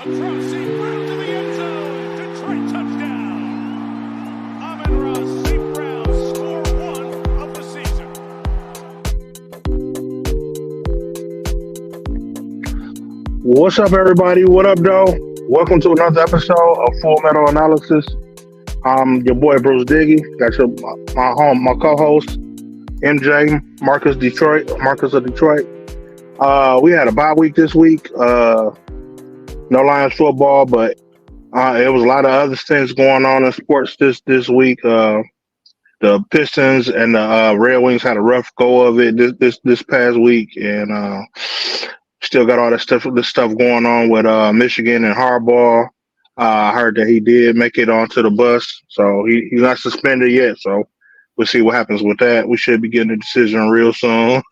Throws deep round to the end zone. Detroit touchdown. Amon-Ra St. Brown, score one of the season. What's up, everybody? What up, though? Welcome to another episode of Full Metal Analysis. I'm your boy Bruce Diggy. Got my co-host MJ Marcus of Detroit. We had a bye week this week. No Lions football, but it was a lot of other things going on in sports this week. The Pistons and the Red Wings had a rough go of it this past week, and still got all this stuff going on with Michigan and Harbaugh. I heard that he did make it onto the bus, so he's not suspended yet. So we'll see what happens with that. We should be getting a decision real soon.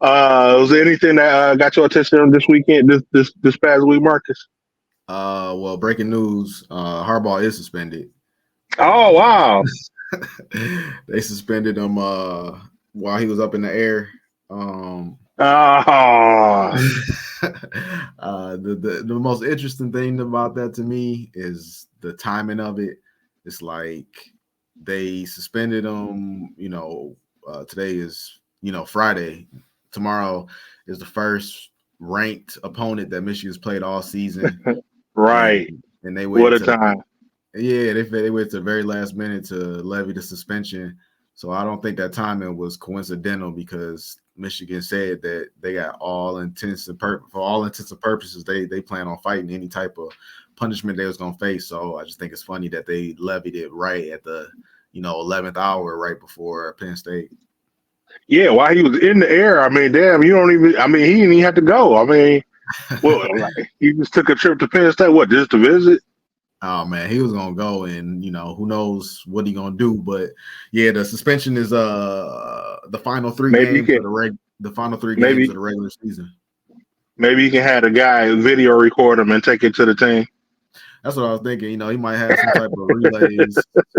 Was there anything that got your attention this weekend, this past week, Marcus? Well, breaking news: Harbaugh is suspended. Oh wow! They suspended him while he was up in the air. The most interesting thing about that to me is the timing of it. It's like they suspended him. Today is Friday. Tomorrow is the first ranked opponent that Michigan's played all season. Right. And they waited. What a time. Yeah, they waited to the very last minute to levy the suspension. So I don't think that timing was coincidental because Michigan said that they got for all intents and purposes, they plan on fighting any type of punishment they was gonna face. So I just think it's funny that they levied it right at the 11th hour, right before Penn State. Yeah, while he was in the air, I mean, damn, he didn't even have to go. I mean, well, he just took a trip to Penn State. What, just to visit? Oh man, he was gonna go, and who knows what he gonna do. But yeah, the suspension is the final three games of the regular season. Maybe you can have the guy video record him and take it to the team. That's what I was thinking. He might have some type of relays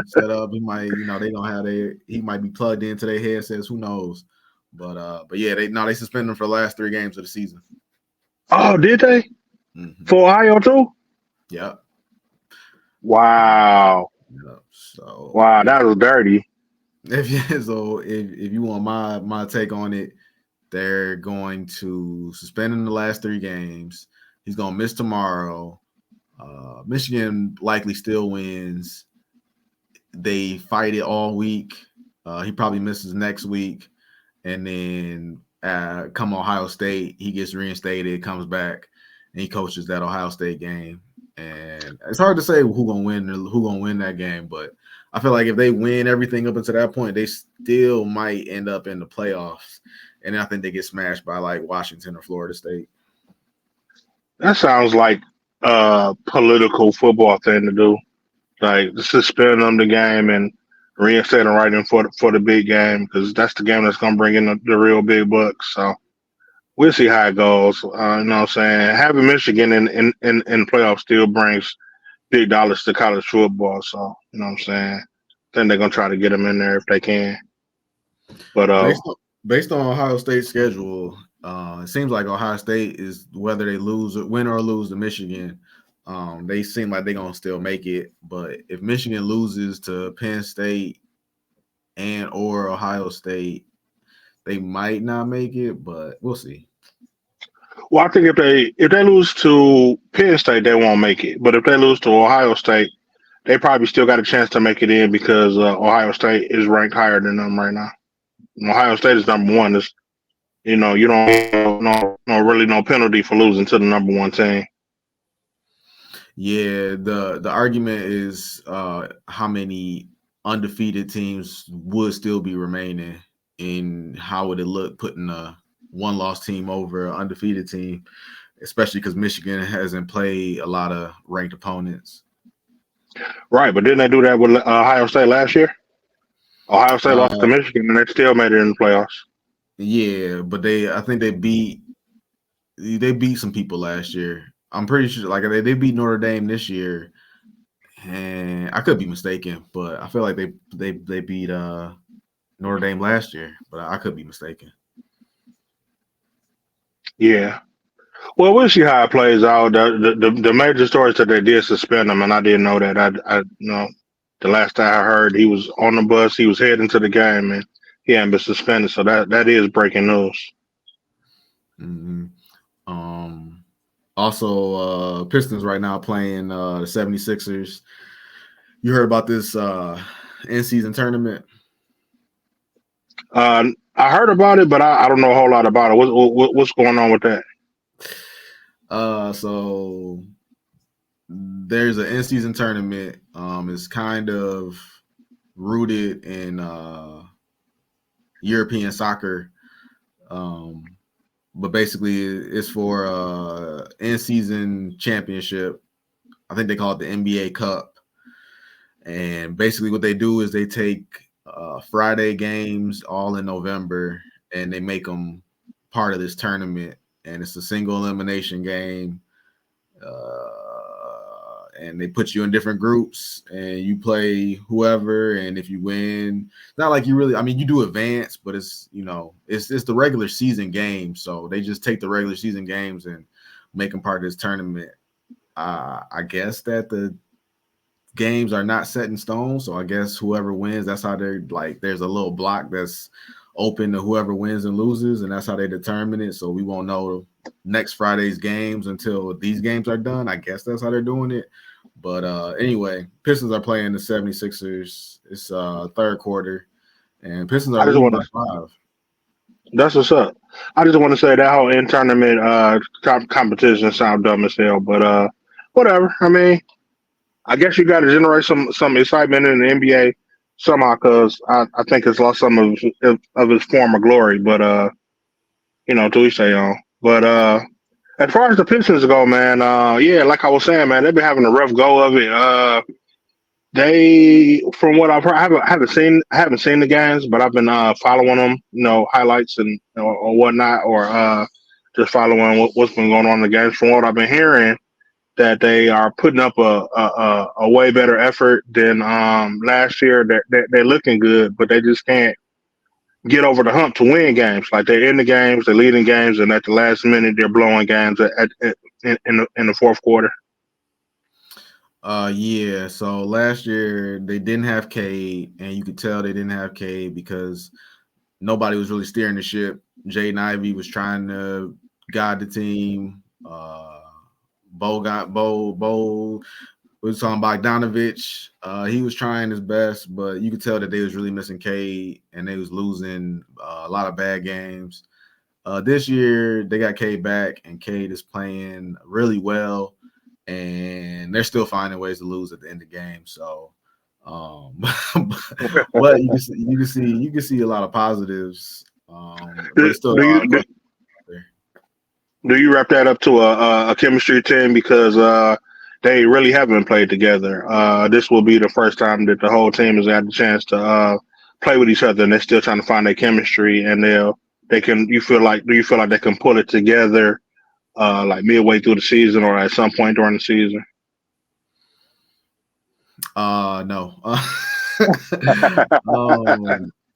set up. He might, they don't have he might be plugged into their headsets. Who knows? But yeah, they suspended him for the last 3 games of the season. Oh, did they? Mm-hmm. For Ohio too? Yeah. Wow. Yeah, so wow, that was dirty. If you want my take on it, they're going to suspend him the last 3 games. He's gonna miss tomorrow. Michigan likely still wins. They fight it all week. He probably misses next week, and then come Ohio State, he gets reinstated, comes back, and he coaches that Ohio State game. And it's hard to say who gonna win that game, but I feel like if they win everything up until that point, they still might end up in the playoffs. And I think they get smashed by like Washington or Florida State. That sounds like a political football thing to do, like suspend them the game and reinstate them right in for the big game, because that's the game that's gonna bring in the real big bucks. So we'll see how it goes. You know what I'm saying? Having Michigan in playoffs still brings big dollars to college football. So, you know what I'm saying? Then they're going to try to get them in there if they can. But based on Ohio State's schedule, it seems like Ohio State is, whether they win or lose to Michigan, they seem like they're going to still make it. But if Michigan loses to Penn State and or Ohio State, they might not make it, but we'll see. Well, I think if they lose to Penn State, they won't make it. But if they lose to Ohio State, they probably still got a chance to make it in, because Ohio State is ranked higher than them right now. Ohio State is number 1. You don't really no penalty for losing to the number 1 team. Yeah, the argument is how many undefeated teams would still be remaining, and how would it look putting a 1-loss team over an undefeated team, especially because Michigan hasn't played a lot of ranked opponents. Right, but didn't they do that with Ohio State last year? Ohio State lost to Michigan, and they still made it in the playoffs. Yeah, but I think they beat some people last year. I'm pretty sure, like they beat Notre Dame this year, and I could be mistaken, but I feel like they beat Notre Dame last year, but I could be mistaken. Yeah. Well, we'll see how it plays out. The major story is that they did suspend him, and I didn't know that. I you know the last time I heard, he was on the bus, he was heading to the game, and he hadn't been suspended. So that is breaking news. Mm-hmm. Um, Also, Pistons right now playing the 76ers. You heard about this in-season tournament? I heard about it, but I don't know a whole lot about it. What's going on with that? So there's an in-season tournament. It's kind of rooted in European soccer, but basically it's for in-season championship. I think they call it the NBA Cup. And basically what they do is they take Friday games all in November and they make them part of this tournament. And it's a single elimination game. And they put you in different groups and you play whoever. And if you win, it's not like you really, I mean, you do advance, but it's, it's the regular season game. So they just take the regular season games and make them part of this tournament. I guess that the games are not set in stone. So I guess whoever wins, that's how they're like, there's a little block that's open to whoever wins and loses. And that's how they determine it. So we won't know next Friday's games until these games are done. I guess that's how they're doing it. But anyway, Pistons are playing the 76ers. It's third quarter, and Pistons are leading by 5. That's what's up. I just want to say that whole in-tournament competition sound dumb as hell, but whatever. I mean, I guess you got to generate some excitement in the NBA somehow, because I think it's lost some of its former glory. But to each their own. But as far as the Pistons go, man, yeah, like I was saying, man, they've been having a rough go of it. They, from what I've heard, I haven't seen the games, but I've been following them, highlights and or whatnot, or just following what's been going on in the games. From what I've been hearing, that they are putting up a way better effort than last year. They're looking good, but they just can't get over the hump to win games. Like, they're in the games, they're leading games, and at the last minute they're blowing games in the fourth quarter. Yeah. So last year they didn't have Cade, and you could tell they didn't have Cade because nobody was really steering the ship. Jaden Ivey was trying to guide the team. Bo was talking about Bogdanovich. He was trying his best, but you could tell that they was really missing Cade, and they was losing a lot of bad games. This year they got Cade back, and Cade is playing really well, and they're still finding ways to lose at the end of the game. So, but you can see a lot of positives. But it's still do you wrap that up to a chemistry team, because they really haven't played together? This will be the first time that the whole team has had the chance to play with each other, and they're still trying to find their chemistry. And do you feel like they can pull it together like midway through the season or at some point during the season? No.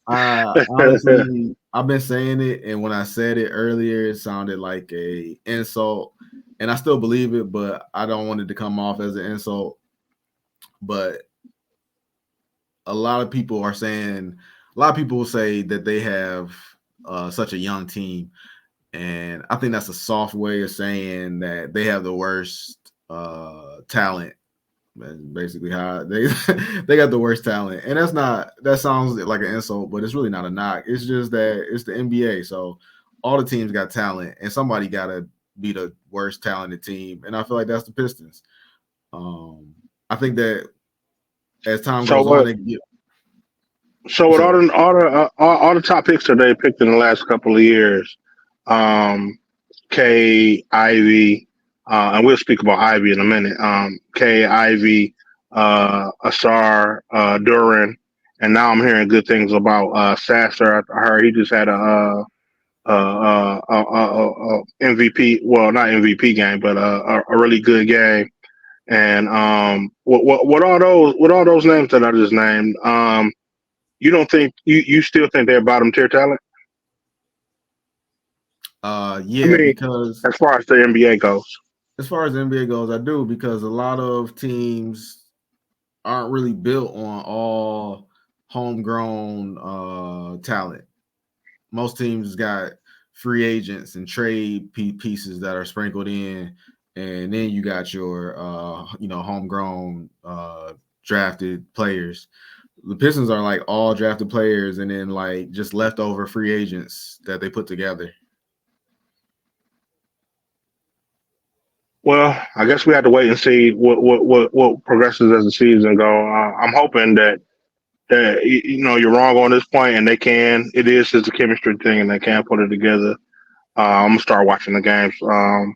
Honestly, I've been saying it, and when I said it earlier, it sounded like a insult, and I still believe it, but I don't want it to come off as an insult. But a lot of people will say that they have such a young team, and I think that's a soft way of saying that they have the worst talent. Basically how they got the worst talent, and that sounds like an insult, but it's really not a knock. It's just that it's the NBA, so all the teams got talent, and somebody got to be the worst talented team, and I feel like that's the Pistons. I think that as time goes on, so with all the top picks that they picked in the last couple of years, Cade, Ivy. And we'll speak about Ivy in a minute. Cade, Ivy, Asar, Duran, and now I'm hearing good things about Sasser. I heard he just had a MVP. Well, not MVP game, but a really good game. And what all those names that I just named, you don't think you still think they're bottom tier talent? I Yeah, mean, because as far as the NBA goes. as far as the NBA goes, I do because a lot of teams aren't really built on all homegrown talent. Most teams got free agents and trade pieces that are sprinkled in, and then you got your homegrown drafted players. The Pistons are like all drafted players and then like just leftover free agents that they put together. Well, I guess we have to wait and see what progresses as the season go. I'm hoping that you're wrong on this point, and they can. It is just a chemistry thing, and they can put it together. I'm gonna start watching the games. I'm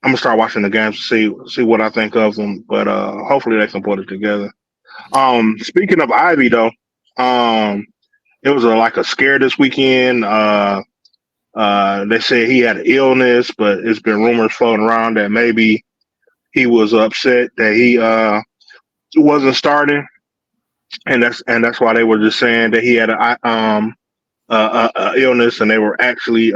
gonna start watching the games to see what I think of them, but hopefully they can put it together. Speaking of Ivy, though, um, it was like a scare this weekend. They said he had an illness, but it's been rumors floating around that maybe he was upset that he wasn't starting, and that's why they were just saying that he had a illness, and they were actually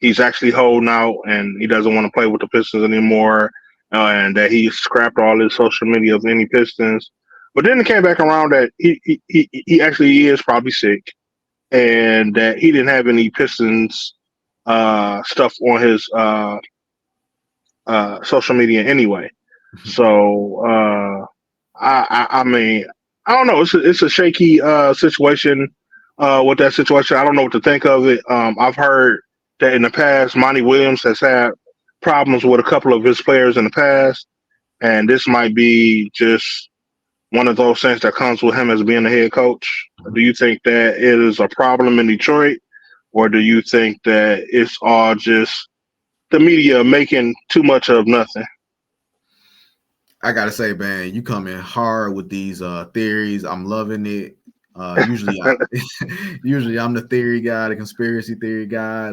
he's actually holding out, and he doesn't want to play with the Pistons anymore, and that he scrapped all his social media of any Pistons. But then it came back around that he actually is probably sick, and that he didn't have any Pistons stuff on his social media anyway. So I mean, I don't know. It's a shaky situation with that situation. I don't know what to think of it. I've heard that in the past, Monty Williams has had problems with a couple of his players in the past, and this might be just one of those things that comes with him as being the head coach. Do you think that it is a problem in Detroit, or do you think that it's all just the media making too much of nothing? I gotta say, man, you come in hard with these theories. I'm loving it. Usually I'm the theory guy, the conspiracy theory guy,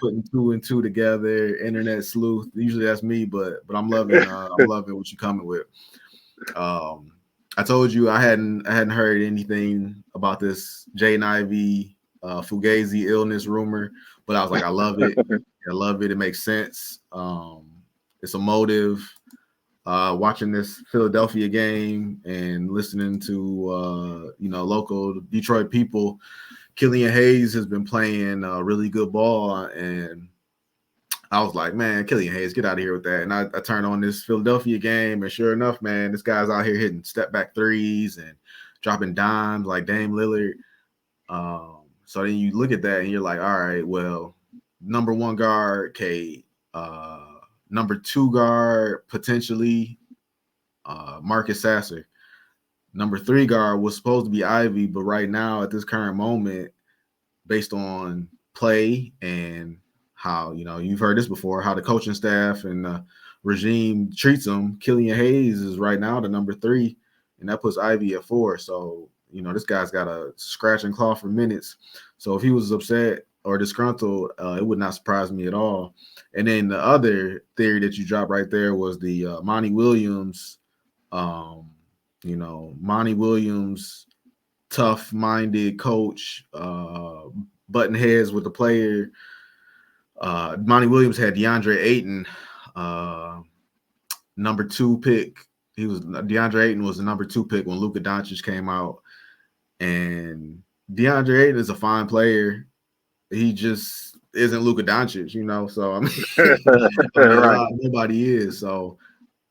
putting two and two together, internet sleuth. Usually that's me, but I'm loving what you're coming with. I told you I hadn't heard anything about this Jaden Ivey Fugazi illness rumor, but I was like, I love it. I love it. It makes sense. It's a motive. Watching this Philadelphia game and listening to local Detroit people, Killian Hayes has been playing really good ball, and I was like, man, Killian Hayes, get out of here with that. And I turned on this Philadelphia game, and sure enough, man, this guy's out here hitting step back threes and dropping dimes like Dame Lillard. So then you look at that and you're like, all right, well, number one guard, Cade. Number two guard, potentially Marcus Sasser. Number three guard was supposed to be Ivy, but right now at this current moment, based on play and how, you've heard this before, how the coaching staff and the regime treats him, Killian Hayes is right now the number three, and that puts Ivy at four. So, this guy's got to scratch and claw for minutes. So if he was upset or disgruntled, it would not surprise me at all. And then the other theory that you dropped right there was the Monty Williams, Monty Williams, tough-minded coach, button heads with the player. Monty Williams had DeAndre Ayton, number two pick. DeAndre Ayton was the number two pick when Luka Doncic came out, and DeAndre Ayton is a fine player. He just isn't Luka Doncic, So I mean, Right. nobody is. So,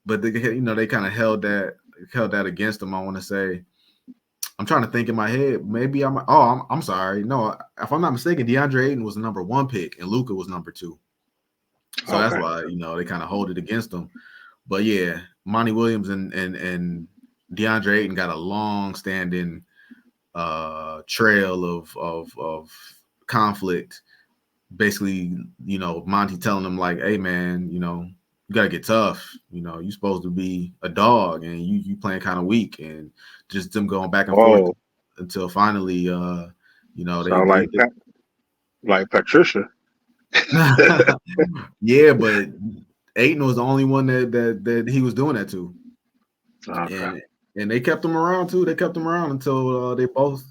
but they kind of held that against him. I want to say. I'm trying to think in my head. Maybe I'm sorry. No, if I'm not mistaken, DeAndre Ayton was the number one pick and Luka was number two. So that's why they kind of hold it against him. But yeah, Monty Williams and DeAndre Ayton got a long-standing trail of conflict. Basically, Monty telling them like, "Hey, man, you gotta get tough. You're supposed to be a dog, and you playing kind of weak." And just them going back and forth until finally, Sound they like Patricia. yeah, but Ayton was the only one that he was doing that to. Okay. And they kept him around too. They kept him around until they both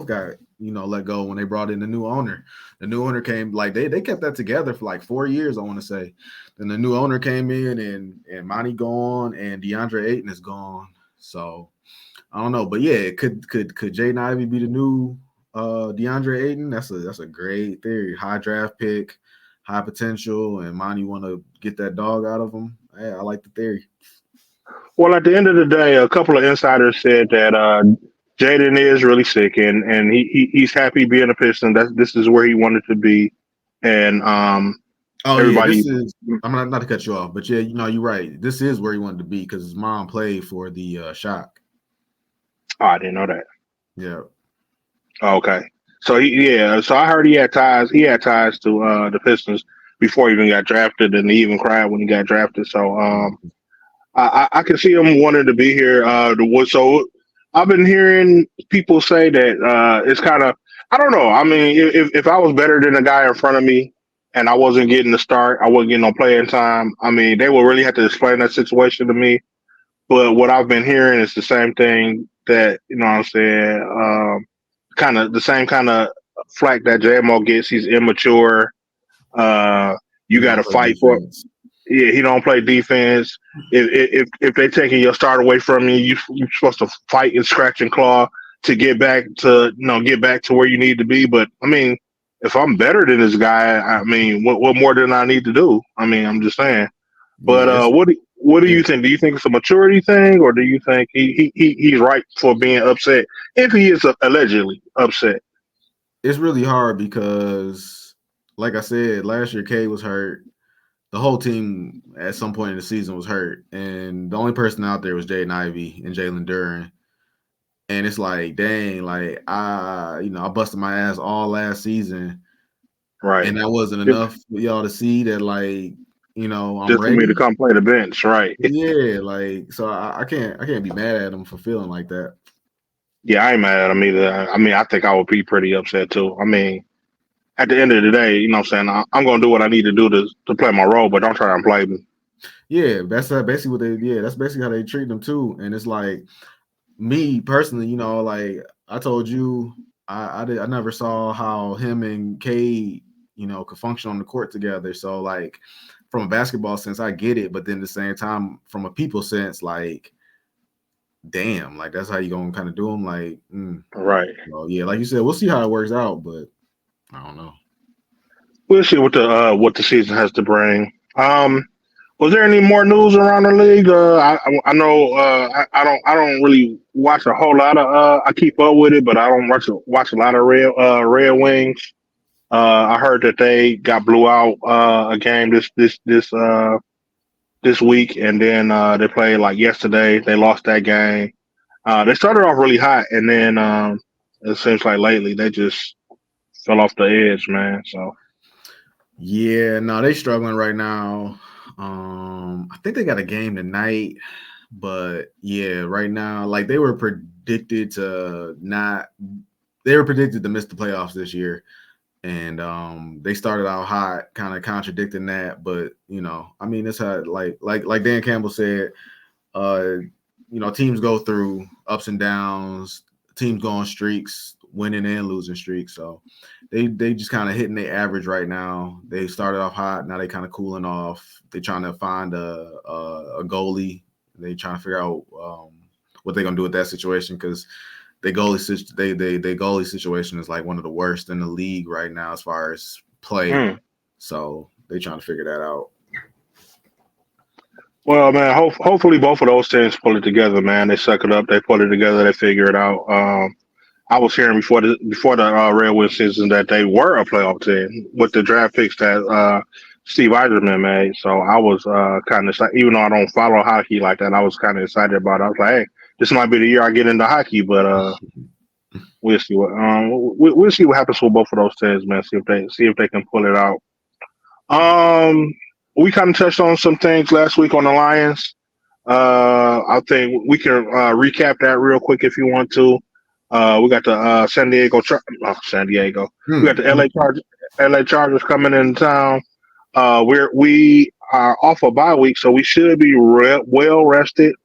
got let go when they brought in the new owner. The new owner came, like they kept that together for like 4 years, I want to say. Then the new owner came in, and Monty gone, and DeAndre Ayton is gone. So I don't know, but yeah, could Jaden Ivey be the new DeAndre Ayton? That's a great theory. High draft pick, high potential, and Monty want to get that dog out of him. Yeah, I like the theory. Well, at the end of the day, a couple of insiders said that Jaden is really sick, and he's happy being a Piston. This is where he wanted to be, and Oh yeah, everybody. this is. I'm not to cut you off, but yeah, you're right. This is where he wanted to be because his mom played for the Shock. Oh, I didn't know that. Yeah. Okay, so so I heard he had ties. He had ties to the Pistons before he even got drafted, and he even cried when he got drafted. So Mhm. I can see him wanting to be here. So I've been hearing people say that it's kind of, I don't know. I mean, if I was better than the guy in front of me and I wasn't getting the start, I wasn't getting no playing time. I mean, they would really have to explain that situation to me. But what I've been hearing is the same thing that, you know what I'm saying, kind of the same kind of flack that JMO gets. He's immature. Uh, you He got don't to play fight for. defense. Yeah, he don't play defense. If they taking your start away from you, you're supposed to fight and scratch and claw to get back to where you need to be. But I mean, if I'm better than this guy, I mean, what more than I need to do? I mean, I'm just saying. But Yeah, what do it's you think? Do you think it's a maturity thing, or do you think he's right for being upset if he is allegedly upset? it's really hard because, like I said, last year Cade was hurt. The whole team at some point in the season was hurt, and the only person out there was Jaden Ivey and Jalen Duren. And it's like, dang, like I busted my ass all last season, Right. and that wasn't Just, enough for y'all to see that, like, I'm just for me to ready. come play the bench, right? Yeah, like, so I can't be mad at him for feeling like that. Yeah, I ain't mad at him either. I mean, I think I would be pretty upset too. I mean, at the end of the day, you know what I'm saying? I'm going to do what I need to do to play my role, but don't try and play me. Yeah, that's basically what they. Yeah, that's basically how they treat them too. And it's like me personally, like I told you, I never saw how him and Cade, could function on the court together. So like from a basketball sense, I get it, but then at the same time, from a people sense, like damn, like that's how you gonna kind of do them. Like, Right. well, yeah, like you said, we'll see how it works out, but I don't know. We'll see what the season has to bring. Was there any more news around the league? I know I don't really watch a whole lot of I keep up with it, but I don't watch a lot of Red Wings. I heard that they got blew out a game this week, and then they played like yesterday. They lost that game. They started off really hot, and then it seems like lately they just fell off the edge, man. So Yeah, no, they struggling right now. I think they got a game tonight, but yeah, right now, like they were predicted to miss the playoffs this year. And they started out hot, kind of contradicting that. But I mean, it's how like Dan Campbell said, uh, teams go through ups and downs, teams go on streaks, winning and losing streaks. So they just kind of hitting their average right now. They started off hot, now they kind of cooling off. They trying to find a goalie. They trying to figure out what they're gonna do with that situation because they goalie situation is like one of the worst in the league right now as far as play. So they trying to figure that out. well, man, hopefully both of those teams pull it together, man. They suck it up, they pull it together, they figure it out. I was hearing before the Red Wings season that they were a playoff team with the draft picks that Steve Eiserman made. So I was kind of, even though I don't follow hockey like that, I was kind of excited about it. I was like, hey, this might be the year I get into hockey, but we'll see we'll see what happens with both of those teams, man. See if they can pull it out. Um, we kind of touched on some things last week on the Lions. I think we can recap that real quick if you want to. We got the San Diego. We got the LA Chargers coming in town. We are off a bye week, so we should be well rested.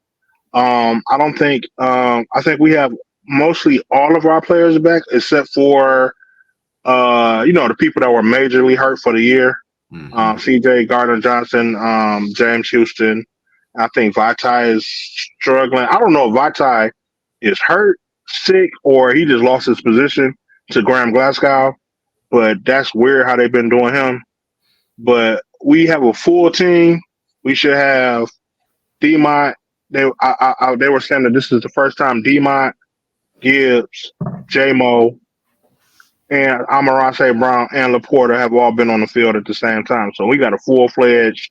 I don't think. I think we have mostly all of our players back except for the people that were majorly hurt for the year. Mm-hmm. CJ Gardner Johnson, James Houston. I think Vitae is struggling. I don't know if Vitae is hurt, sick, or he just lost his position to Graham Glasgow. But that's weird how they've been doing him. But we have a full team. We should have Demont. They were saying that this is the first time Demont, Gibbs, J-Mo, and Amon St. Brown and Laporta have all been on the field at the same time. So we got a full-fledged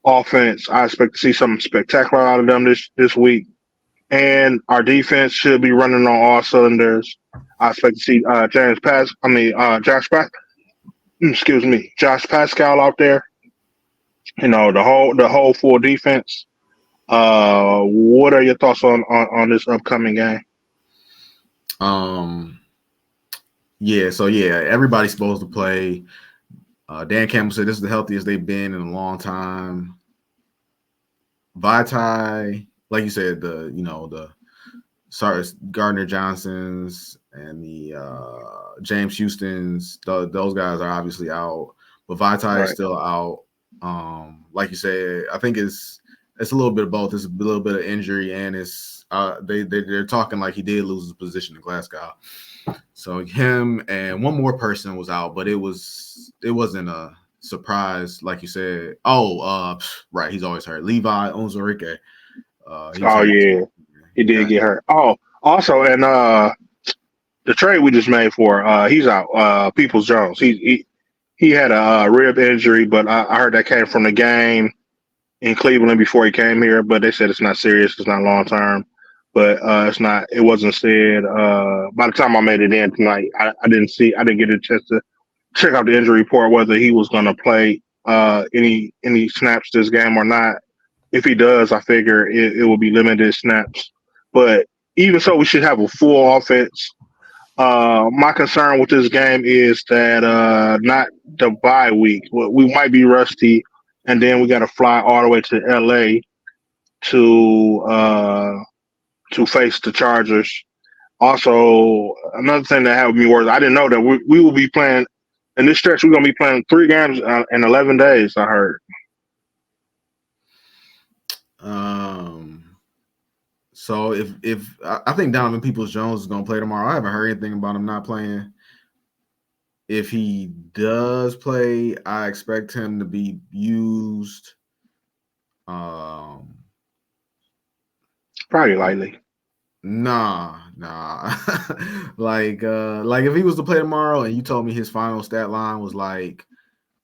offense. I expect to see something spectacular out of them this week. And our defense should be running on all cylinders. I expect to see Josh Pascal out there. The whole full defense. What are your thoughts on this upcoming game? Everybody's supposed to play. Dan Campbell said this is the healthiest they've been in a long time. Vitae, like you said, the Gardner Johnsons and the James Houstons, those guys are obviously out, but Vitae is still out. Like you said, I think it's a little bit of both. It's a little bit of injury, and it's they're talking like he did lose his position in Glasgow. So him and one more person was out, but it wasn't a surprise, like you said. Right, he's always hurt. Levi Onwuzurike. He did get hurt. Oh, also, and the trade we just made for he's out. Peoples Jones. He had a rib injury, but I heard that came from the game in Cleveland before he came here. But they said it's not serious. It's not long term. But it's not. It wasn't said. By the time I made it in tonight, I didn't get a chance to check out the injury report whether he was going to play any snaps this game or not. If he does, I figure it will be limited snaps. But even so, we should have a full offense. My concern with this game is that not the bye week. We might be rusty, and then we got to fly all the way to LA to face the Chargers. Also, another thing that had me worried, I didn't know that we will be playing in this stretch. We're going to be playing 3 games in 11 days. I heard. So if I think Donovan Peoples-Jones is going to play tomorrow. I haven't heard anything about him not playing. If he does play, I expect him to be used. Probably lightly. Nah. like if he was to play tomorrow and you told me his final stat line was like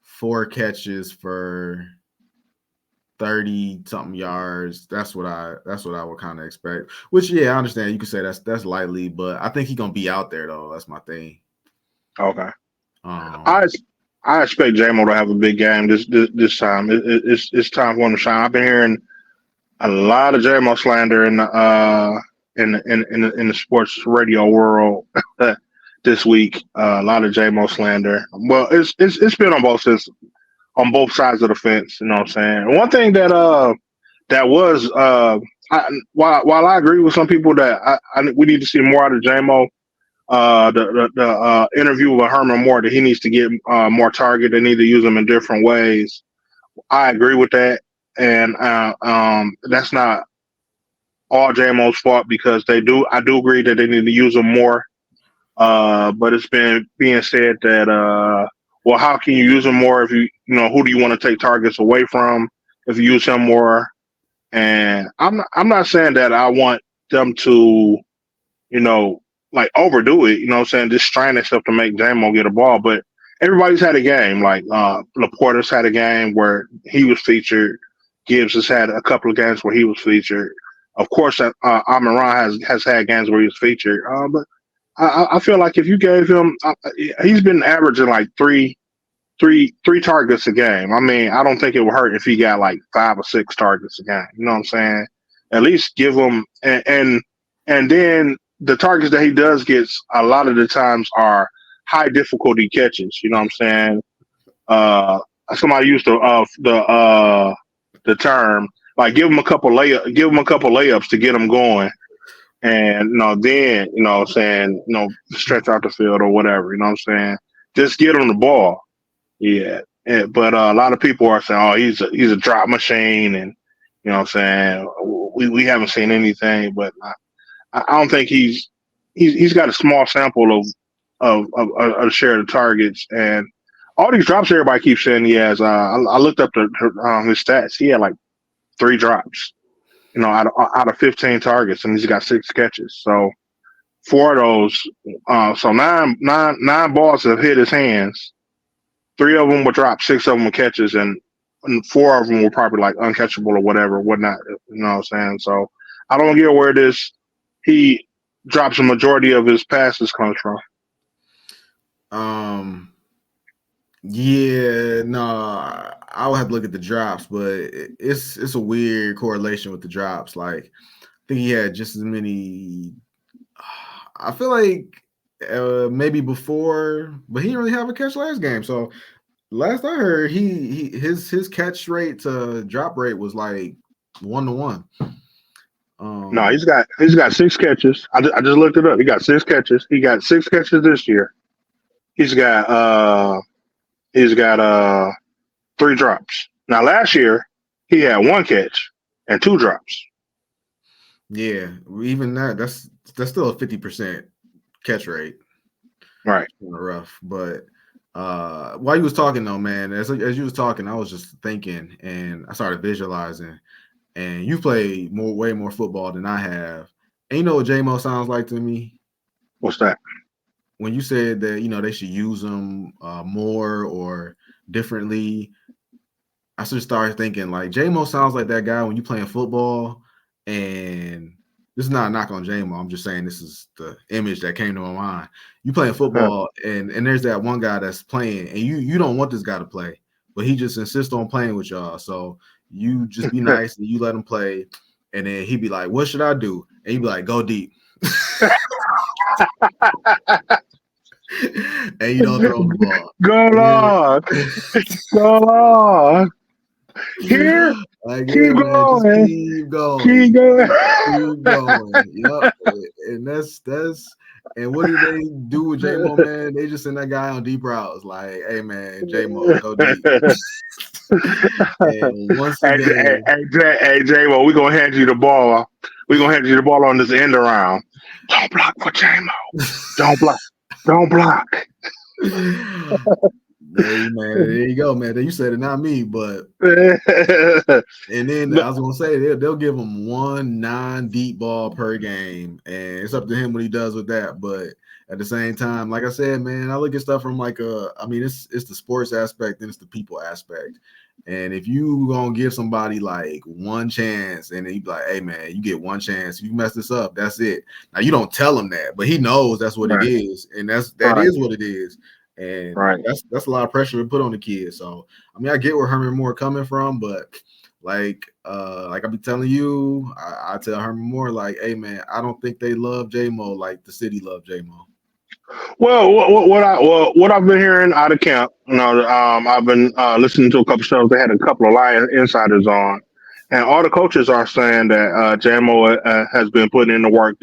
4 catches for 30 something yards, that's what I would kind of expect. Which I understand you could say that's lightly, but I think he's gonna be out there though. That's my thing. Okay. I expect J-Mo to have a big game this time. It's time for him to shine. I've been hearing a lot of J-Mo slander in the sports radio world this week. A lot of J-Mo slander. Well, it's been on both sides of the fence. You know what I'm saying? One thing that was while I agree with some people that we need to see more out of J-Mo. The interview with Herman Moore that he needs to get more target. They need to use him in different ways. I agree with that, and that's not all JMO's fault because I do agree that they need to use him more. But it's been being said that how can you use him more if who do you want to take targets away from if you use him more? And I'm not saying that I want them to like overdo it, you know what I'm saying? Just strain themselves to make J-Mo get a ball. But everybody's had a game. Like Laporta's had a game where he was featured. Gibbs has had a couple of games where he was featured. Of course, Amon has had games where he was featured. But I feel like if you gave him, he's been averaging like three targets a game. I mean, I don't think it would hurt if he got like 5 or 6 targets a game. You know what I'm saying? At least give him and then the targets that he does get a lot of the times are high difficulty catches. You know what I'm saying? Somebody used the term like give him a couple layups to get him going. And then what I'm saying, stretch out the field or whatever. You know what I'm saying? Just get on the ball. Yeah. But a lot of people are saying, "Oh, he's a drop machine," and what I'm saying, we haven't seen anything. But I don't think he's got a small sample of share of the targets and all these drops. Everybody keeps saying he has. I looked up his stats. He had like 3 drops. Out of 15 targets, and he's got 6 catches. So 4 of those, so nine balls have hit his hands. 3 of them were drops, 6 of them were catches, and 4 of them were probably like uncatchable or whatnot. You know what I'm saying? So I don't get where this he drops a majority of his passes comes from. Yeah, no, I would have to look at the drops, but it's a weird correlation with the drops. Like, I think he had just as many. I feel like maybe before, but he didn't really have a catch last game. So last I heard, his catch rate to drop rate was like 1-to-1. No, he's got 6 catches. I just looked it up. He got 6 catches. He got 6 catches this year. He's got 3 drops. Now last year he had 1 catch and 2 drops. Yeah, even that's still a 50% catch rate. Right. Kind of rough, but while you was talking though, man, as you was talking, I was just thinking and I started visualizing. And you played way more football than I have. And you know what J-Mo sounds like to me? What's that? When you said that, they should use them more or differently, I should start thinking like J-Mo sounds like that guy when you playing football. And this is not a knock on J-Mo. I'm just saying this is the image that came to my mind. You playing football and there's that one guy that's playing and you don't want this guy to play, but he just insists on playing with y'all. So you just be nice and you let him play. And then he'd be like, "What should I do?" And he'd be like, "Go deep." And you don't throw him the ball. Go long. Go long. Here. Like, Keep going. just keep going. Keep going. Keep going. Yep. And that's and what do they do with J-Mo, man? They just send that guy on deep routes. Like, hey man, J-Mo, go deep. And once again, hey J-Mo, we're gonna hand you the ball. We're gonna hand you the ball on this end around. Don't block for J-Mo. Don't block. Don't block. Hey, man, there you go, man. You said it, not me, but and then I was gonna say they'll give him 1 9-deep ball per game, and it's up to him what he does with that. But at the same time, like I said, man, I look at stuff from like it's the sports aspect and it's the people aspect. And if you gonna give somebody like 1 chance, and he be like, "Hey, man, you get 1 chance. If you mess this up, that's it." Now you don't tell him that, but he knows that's what it is, and that is what it is. And that's a lot of pressure to put on the kids. So I mean, I get where Herman Moore coming from, but like I be telling you, I tell Herman Moore like, "Hey man, I don't think they love J-Mo like the city love J-Mo." Well, what I've been hearing out of camp, I've been listening to a couple shows. They had a couple of Lion insiders on, and all the coaches are saying that J-Mo has been putting in the work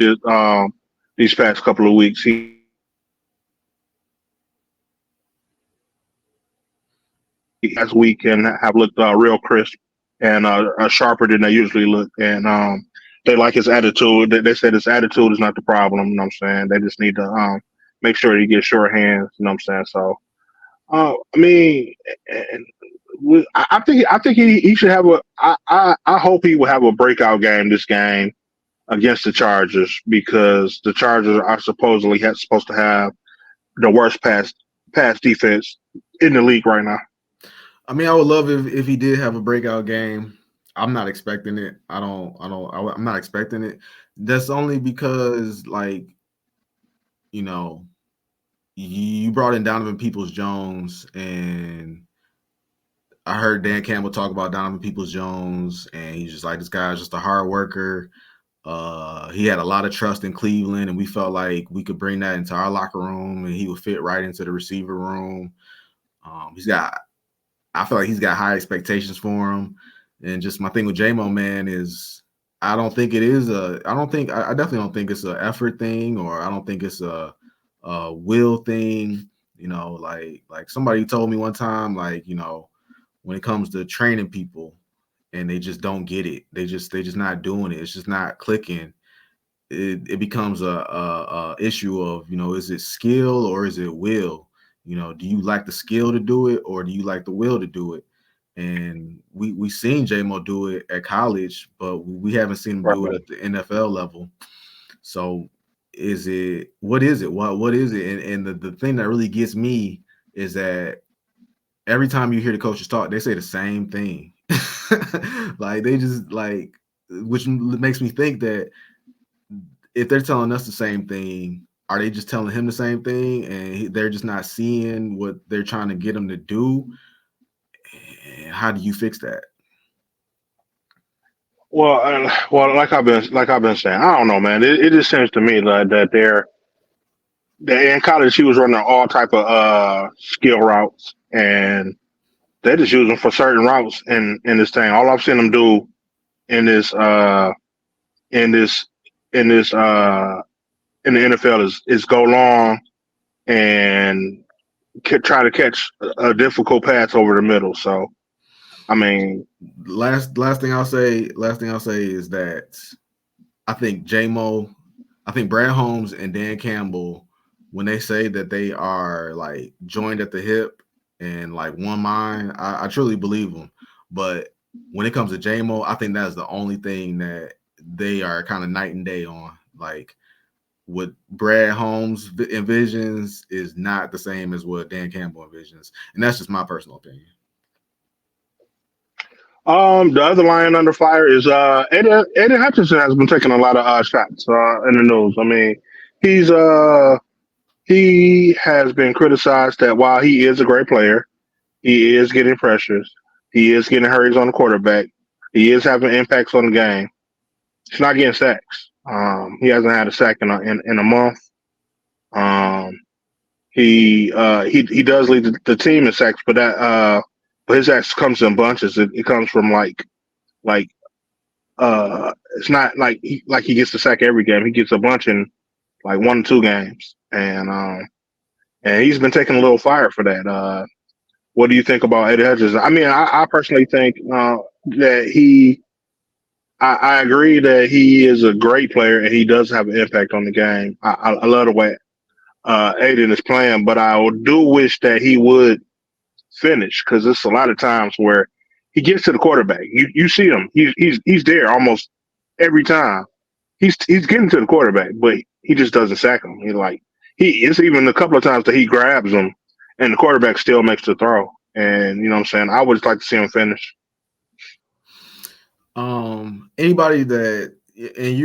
these past couple of weeks. He last week and have looked real crisp and sharper than they usually look. And they like his attitude. They said his attitude is not the problem. You know what I'm saying? They just need to make sure he gets sure hands. You know what I'm saying? So, I mean, I think he should have I hope he will have a breakout game this game against the Chargers because the Chargers are supposed to have the worst pass defense in the league right now. I mean, I would love if he did have a breakout game. I'm not expecting it. I'm not expecting it. That's only because, like, you brought in Donovan Peoples-Jones, and I heard Dan Campbell talk about Donovan Peoples-Jones, and he's just like, this guy's just a hard worker. He had a lot of trust in Cleveland, and we felt like we could bring that into our locker room, and he would fit right into the receiver room. I feel like he's got high expectations for him. And just my thing with J-Mo, man, is I don't think it is a. I don't think. I definitely don't think it's an effort thing, or I don't think it's a will thing. Like somebody told me one time, like when it comes to training people, and they just don't get it. They just not doing it. It's just not clicking. It becomes a issue of is it skill or is it will? Do you like the skill to do it or do you like the will to do it? And we seen JMO do it at college, but we haven't seen him do it Right. at the NFL level. So what is it? What is it? And the thing that really gets me is that every time you hear the coaches talk, they say the same thing. Like they just which makes me think that if they're telling us the same thing, are they just telling him the same thing and they're just not seeing what they're trying to get him to do? And how do you fix that? Well, like I've been saying, I don't know, man. It just seems to me that in college he was running all type of skill routes, and they just use him for certain routes in this thing. All I've seen him do in this in this in this in the NFL is go long and try to catch a difficult pass over the middle. So I mean, Last thing I'll say is that I think I think Brad Holmes and Dan Campbell, when they say that they are like joined at the hip and like one mind, I truly believe them. But when it comes to JMO, I think that's the only thing that they are kind of night and day on. Like what Brad Holmes envisions is not the same as what Dan Campbell envisions, and that's just my personal opinion. the other lion under fire is Eddie Hutchinson has been taking a lot of shots in the news. I mean, he's he has been criticized that while he is a great player, he is getting pressures, he is getting hurries on the quarterback, he is having impacts on the game. He's not getting sacks. He hasn't had a sack in a month. Um, he does lead the team in sacks, but his sacks comes in bunches. It comes from like it's not like he gets the sack every game. He gets a bunch in like 1 or 2 games, and he's been taking a little fire for that. What do you think about Eddie Hutchinson? I mean, I personally think that I agree that he is a great player and he does have an impact on the game. I love the way Aiden is playing, but I do wish that he would finish because there's a lot of times where he gets to the quarterback. You see him. He's there almost every time. He's getting to the quarterback, but he just doesn't sack him. It's even a couple of times that he grabs him and the quarterback still makes the throw. And you know what I'm saying? I would just like to see him finish. Anybody that and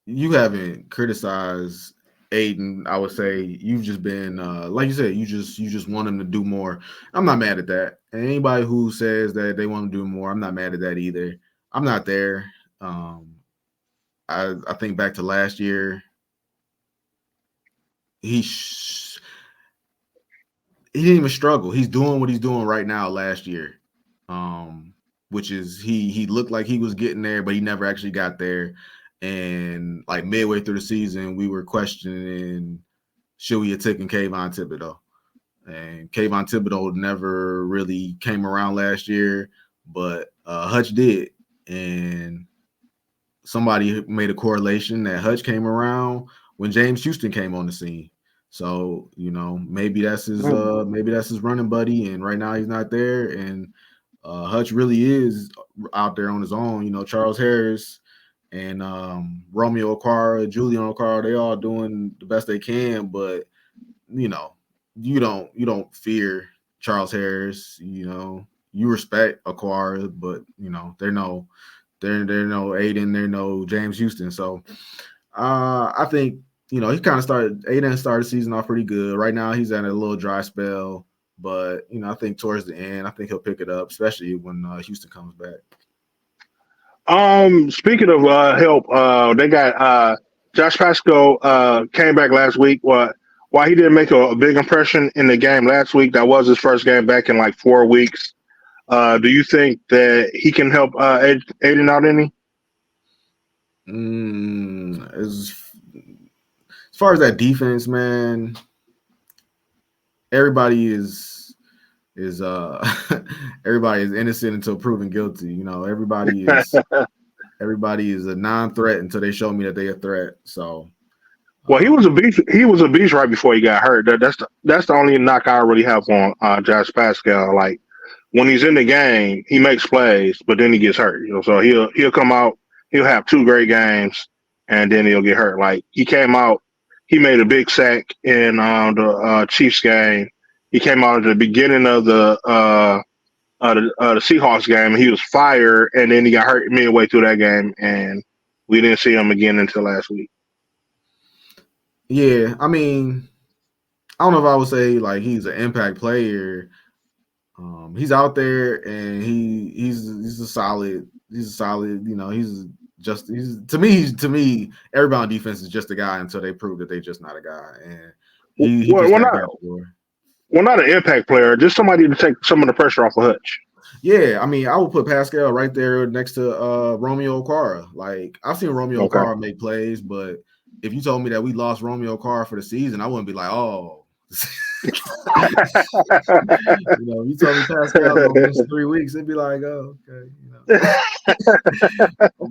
you haven't criticized Aiden, I would say you've just been like you said, you just want him to do more. I'm not mad at that. And anybody who says that they want to do more, I'm not mad at that either. I'm not there. I think back to last year, he didn't even struggle. He's doing what he's doing right now last year. Which is he looked like he was getting there, but he never actually got there. And like midway through the season, we were questioning should we have taken Kayvon Thibodeau. And Kayvon Thibodeau never really came around last year, but Hutch did. And somebody made a correlation that Hutch came around when James Houston came on the scene. So, maybe that's his running buddy, and right now he's not there. And Hutch really is out there on his own. Charles Harris and Romeo Okwara, Julian Okwara, they all doing the best they can, but you don't fear Charles Harris. You respect Okwara, but they're no Aiden, they're no James Houston. So I think he kind of started the season off pretty good. Right now he's at a little dry spell, but I think towards the end, I think he'll pick it up, especially when Houston comes back. Speaking of help, they got Josh Pasco came back last week. While he didn't make a big impression in the game last week, that was his first game back in like 4 weeks. Do you think that he can help Aiden out any? As far as that defense, man, everybody is everybody is innocent until proven guilty. You know, everybody is a non-threat until they show me that they're a threat. So, Well, he was a beast. He was a beast right before he got hurt. That's the only knock I really have on Josh Pascal. Like when he's in the game, he makes plays, but then he gets hurt. You know, so he'll come out, he'll have two great games, and then he'll get hurt. Like he came out, he made a big sack in the Chiefs game. He came out at the beginning of the Seahawks game, and he was fired, and then he got hurt midway through that game, and we didn't see him again until last week. yeah, I mean, I don't know if I would say like he's an impact player. He's out there and he's a solid. He's a solid. You know, he's to me. Everybody on defense is just a guy until they prove that they're just not a guy. And he Well, just we're got not, before. well, not an impact player, just somebody to take some of the pressure off of Hutch. Yeah, I mean, I would put Pascal right there next to Romeo Okwara. Like I've seen Romeo Okay. Okwara make plays, but if you told me that we lost Romeo Okwara for the season, I wouldn't be like, oh. You know, you told me Pascal gonna miss 3 weeks, it'd be like, oh, okay, you know.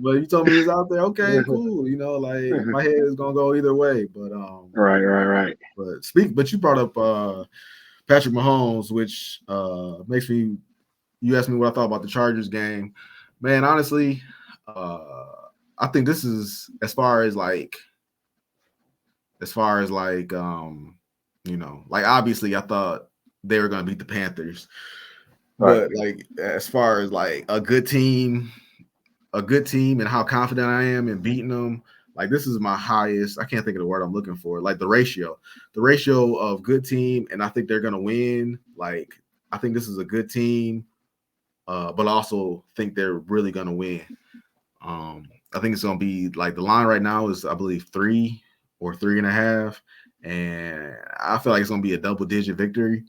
But you told me he's out there, okay, cool. You know, like my head is gonna go either way. But Right. But you brought up Patrick Mahomes, which makes me. You asked me what I thought about the Chargers game, man. Honestly, I think this is as far as you know, like obviously I thought they were going to beat the Panthers, Right. but like as far as like a good team and how confident I am in beating them, like this is my highest. I can't think of the word I'm looking for. Like the ratio of good team, and I think they're going to win. Like I think this is a good team, but I also think they're really going to win. I think it's going to be like the line right now is I believe 3 or 3.5. And I feel like it's gonna be a double-digit victory.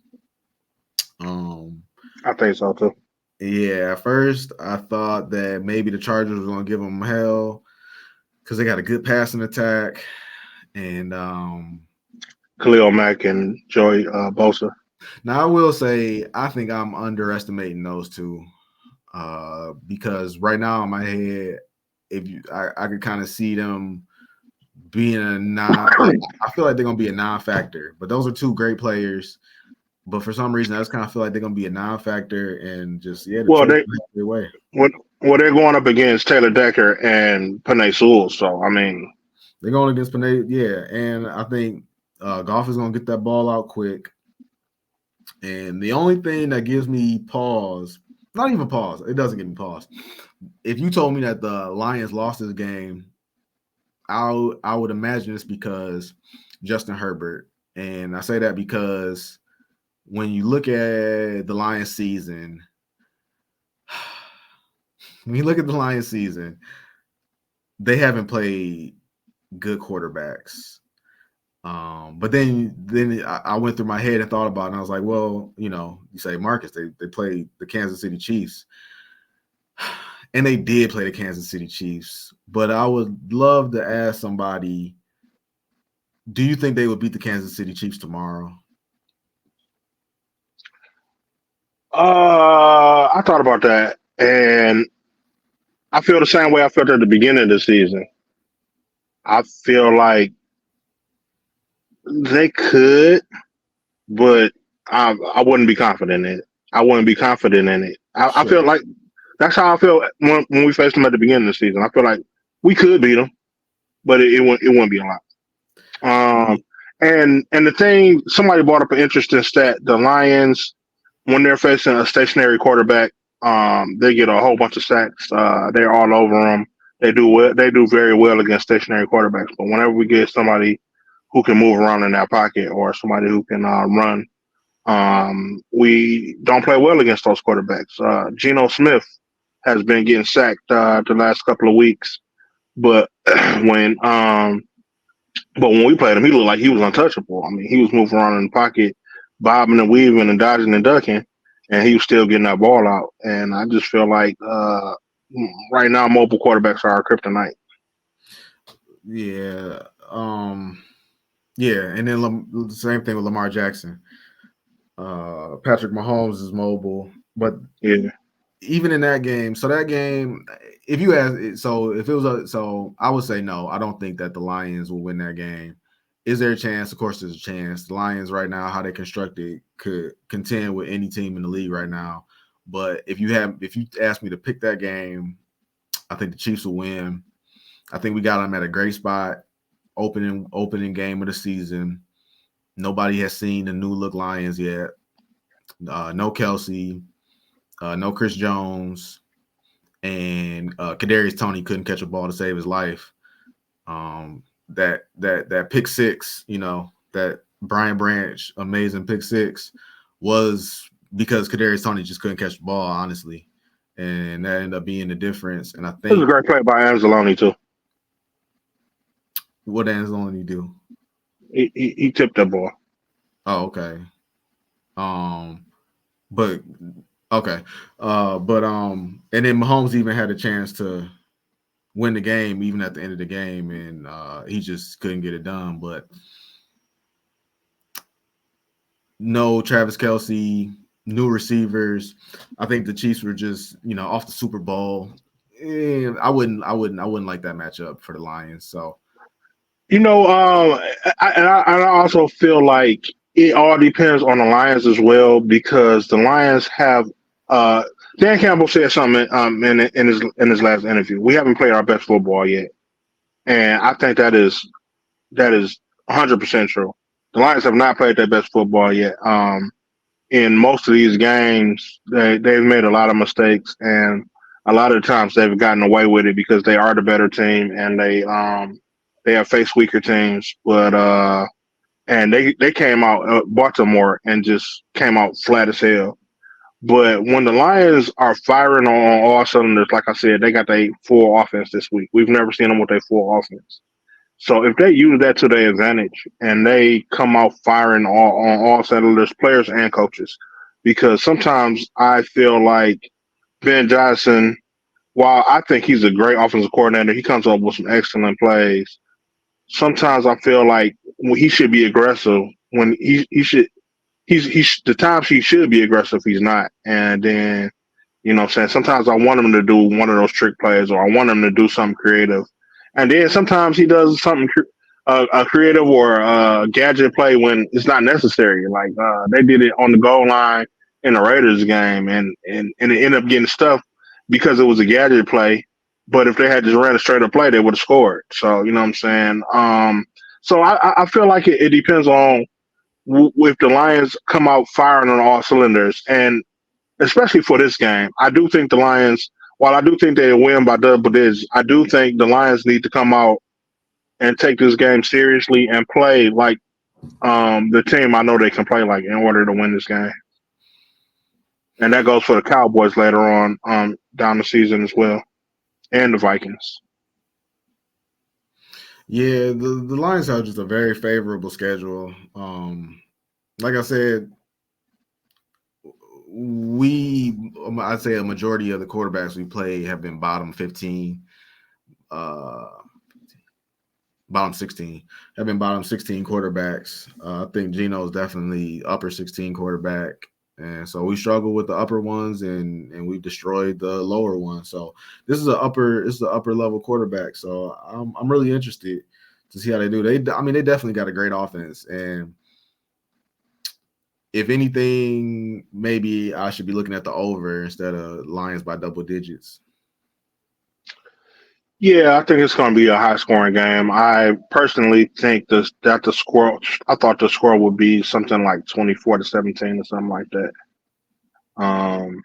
I think so too. Yeah, at first I thought that maybe the Chargers were gonna give them hell because they got a good passing attack, and Khalil Mack and Joey Bosa. now I will say I think I'm underestimating those two because right now in my head, I could kind of see them being a non. I feel like they're gonna be a non-factor, but those are two great players. But for some reason, I just kind of feel like they're gonna be a non-factor and just their way. They're going up against Taylor Decker and Panay Sewell. So I mean, they're going against Panay, yeah, and I think Goff is gonna get that ball out quick. And the only thing that gives me pause, not even pause, it doesn't give me pause. If you told me that the Lions lost this game, I would imagine it's because Justin Herbert. And I say that because when you look at the Lions season, they haven't played good quarterbacks. But then I went through my head and thought about it, and I was like, well, you know, you say Marcus, they played the Kansas City Chiefs. And they did play the Kansas City Chiefs. But I would love to ask somebody, do you think they would beat the Kansas City Chiefs tomorrow? I thought about that, and I feel the same way I felt at the beginning of the season. I feel like they could, but I wouldn't be confident in it. I feel like that's how I felt when we faced them at the beginning of the season. I feel like we could beat them, but it wouldn't be a lot. And the thing, somebody brought up an interesting stat. The Lions, when they're facing a stationary quarterback, they get a whole bunch of sacks. They're all over them. They do well. They do very well against stationary quarterbacks. But whenever we get somebody who can move around in that pocket or somebody who can run, we don't play well against those quarterbacks. Geno Smith has been getting sacked the last couple of weeks, but when we played him, he looked like he was untouchable. I mean, he was moving around in the pocket, bobbing and weaving and dodging and ducking, and he was still getting that ball out. And I just feel like right now mobile quarterbacks are our kryptonite. Yeah. Yeah, and then the same thing with Lamar Jackson. Patrick Mahomes is mobile, but Yeah. even in that game, if you ask, so if it was so I would say no. I don't think that the Lions will win that game. Is there a chance? Of course, there's a chance. The Lions right now, how they constructed, could contend with any team in the league right now. But if you ask me to pick that game, I think the Chiefs will win. I think we got them at a great spot. Opening game of the season. Nobody has seen the new look Lions yet. No Kelsey, no Chris Jones, and Kadarius Toney couldn't catch a ball to save his life. That pick six, that Brian Branch amazing pick six was because Kadarius Toney just couldn't catch the ball, honestly, and that ended up being the difference. And I It was a think great play by Anzalone too. what Anzalone do? He tipped that ball. Oh, okay. But okay. And then Mahomes even had a chance to win the game even at the end of the game, and he just couldn't get it done. But no Travis Kelsey, new receivers. I think the Chiefs were just, off the Super Bowl. I wouldn't like that matchup for the Lions. So I also feel like it all depends on the Lions as well because the Lions have. Uh, Dan Campbell said something in his last interview. We haven't played our best football yet, and I think that is 100% true. The Lions have not played their best football yet. In most of these games, they've made a lot of mistakes, and a lot of the times they've gotten away with it because they are the better team, and they have faced weaker teams. But and they came out Baltimore and just came out flat as hell. But when the Lions are firing on all cylinders, like I said, they got their full offense this week. We've never seen them with their full offense. So if they use that to their advantage and they come out firing on all cylinders, players and coaches, because sometimes I feel like Ben Johnson, while I think he's a great offensive coordinator, he comes up with some excellent plays. Sometimes I feel like he should be aggressive when he should he's the times he should be aggressive he's not, and then what I'm saying? Sometimes I want him to do one of those trick plays or I want him to do something creative. And then sometimes he does something a creative or a gadget play when it's not necessary. Like they did it on the goal line in the Raiders game and it ended up getting stuff because it was a gadget play. But if they had just ran a straight up play, they would have scored. So, you know what I'm saying? So I feel like it depends on if the Lions come out firing on all cylinders. And especially for this game. I do think the Lions, while I do think they win by double digits, I do think the Lions need to come out and take this game seriously and play like the team I know they can play like in order to win this game. And that goes for the Cowboys later on down the season as well, and the Vikings. yeah, the Lions have just a very favorable schedule. Like I said, I'd say a majority of the quarterbacks we play have been bottom 15, uh, bottom 16, have been bottom 16 quarterbacks. I think Geno is definitely upper 16 quarterback. And so we struggle with the upper ones and we've destroyed the lower ones. So this is the upper level quarterback. So I'm really interested to see how they do. They definitely got a great offense. And if anything, maybe I should be looking at the over instead of Lions by double digits. Yeah, I think it's going to be a high scoring game. I personally think that the score. I thought the score would be something like 24-17 or something like that. Um,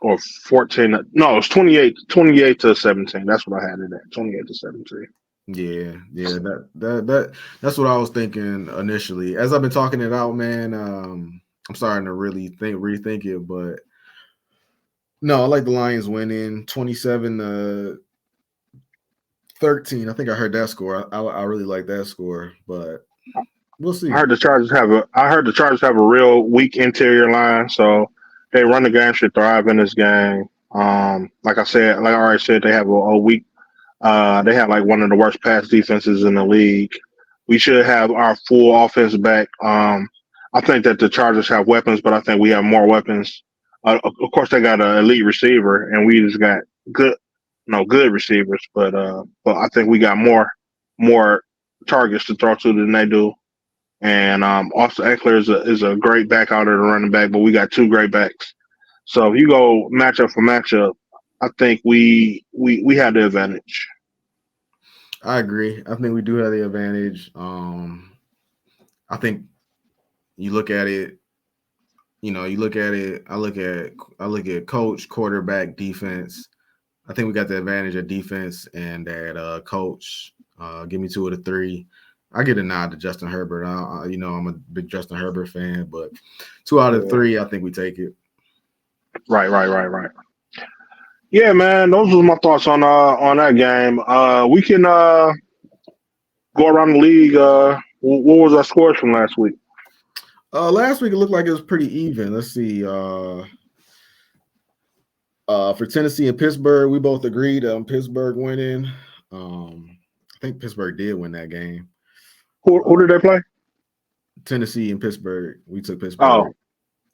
or 14. No, it's 28-17. That's what I had it at. 28-17. Yeah, that's what I was thinking initially. As I've been talking it out, man, I'm starting to really rethink it. But no, I like the Lions winning 27-13. I think I heard that score. I really like that score, but We'll see. I heard the Chargers have a real weak interior line, so they run the game should thrive in this game. Like I already said, they have a weak. They have like one of the worst pass defenses in the league. We should have our full offense back. I think that the Chargers have weapons, but I think we have more weapons. Of course, they got an elite receiver, and we just got good, no good receivers. But I think we got more targets to throw to than they do. And Austin Eckler is a great back out of the running back, but we got two great backs. So if you go matchup for matchup, I think we have the advantage. I agree. I think we do have the advantage. I think you look at it. You look at it. I look at coach, quarterback, defense. I think we got the advantage of defense and that coach. Give me 2 of the 3. I get a nod to Justin Herbert. I'm a big Justin Herbert fan, but 2 out of 3, I think we take it. Right. Yeah, man. Those were my thoughts on that game. We can go around the league. What was our scores from last week? Last week it looked like it was pretty even. Let's see. For Tennessee and Pittsburgh, we both agreed on Pittsburgh winning. I think Pittsburgh did win that game. Who did they play? Tennessee and Pittsburgh. We took Pittsburgh.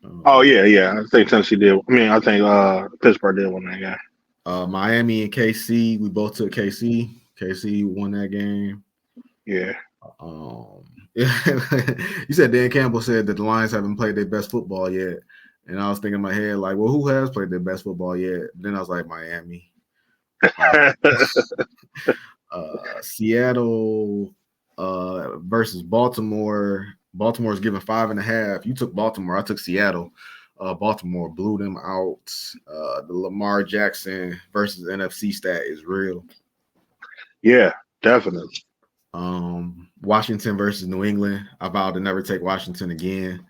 Yeah. I think Tennessee did. I think Pittsburgh did win that game. Miami and KC. We both took KC. KC won that game. Yeah. You said Dan Campbell said that the Lions haven't played their best football yet, and I was thinking in my head like, well, who has played their best football yet? Then I was like, Miami. Seattle versus Baltimore. Baltimore's given 5.5. You took Baltimore. I took Seattle. Baltimore blew them out. The Lamar Jackson versus NFC stat is real. Yeah, definitely. Washington versus New England. I vowed to never take Washington again.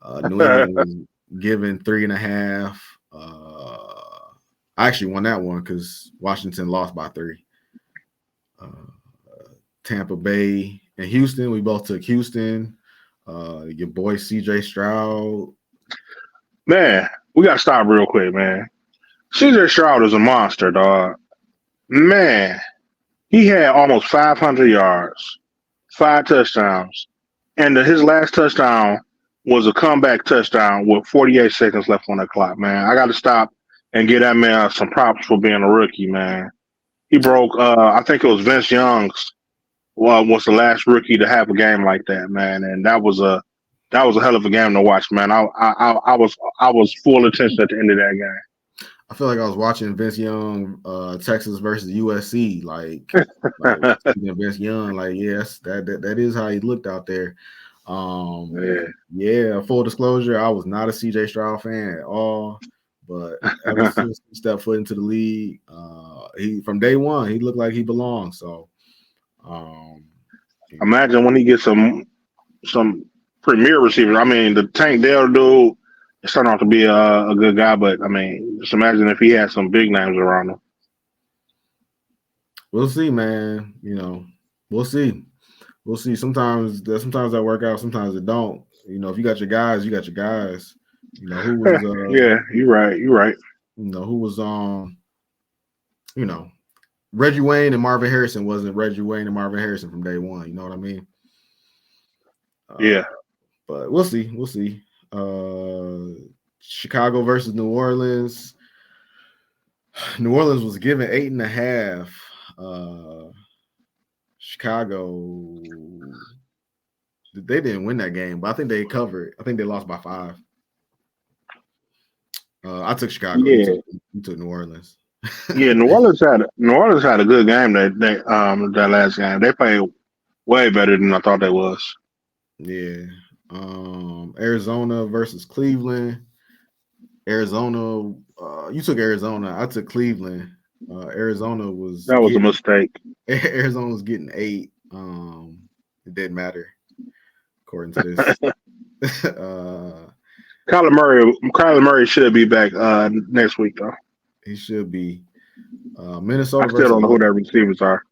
New England was given 3.5. I actually won that one because Washington lost by 3. Tampa Bay and Houston. We both took Houston. Your boy CJ Stroud. Man, we got to stop real quick, man. CJ Stroud is a monster, dog. Man, he had almost 500 yards, 5 touchdowns, and his last touchdown was a comeback touchdown with 48 seconds left on the clock, man. I got to stop and give that man some props for being a rookie, man. He broke, I think it was Vince Young's, was the last rookie to have a game like that, man. And that was a hell of a game to watch, man. I was full attention at the end of that game. I feel like I was watching Vince Young, Texas versus USC. Like Vince Young, like yes, that is how he looked out there. Yeah. Full disclosure, I was not a CJ Stroud fan at all. But ever since he stepped foot into the league, he from day one he looked like he belonged. So, imagine when he gets some premier receivers. I mean, the Tank Dell dude is starting out to be a good guy, but I mean, just imagine if he had some big names around him. We'll see, man. We'll see. Sometimes that work out, sometimes it don't. If you got your guys, you got your guys. Who was yeah, you're right. Who was Reggie Wayne and Marvin Harrison wasn't Reggie Wayne and Marvin Harrison from day one. You know what I mean? Yeah. But we'll see. Chicago versus New Orleans. New Orleans was given 8.5. Chicago, they didn't win that game, but I think they covered. I think they lost by 5. I took Chicago. Yeah. You took New Orleans. Yeah, New Orleans had a good game that last game. They played way better than I thought they was. Yeah. Arizona versus Cleveland. Arizona, you took Arizona. I took Cleveland. Arizona was a mistake. Arizona was getting 8. It didn't matter, according to this. Kyler Murray should be back next week though. He should be. Minnesota. I still don't know who their receivers are.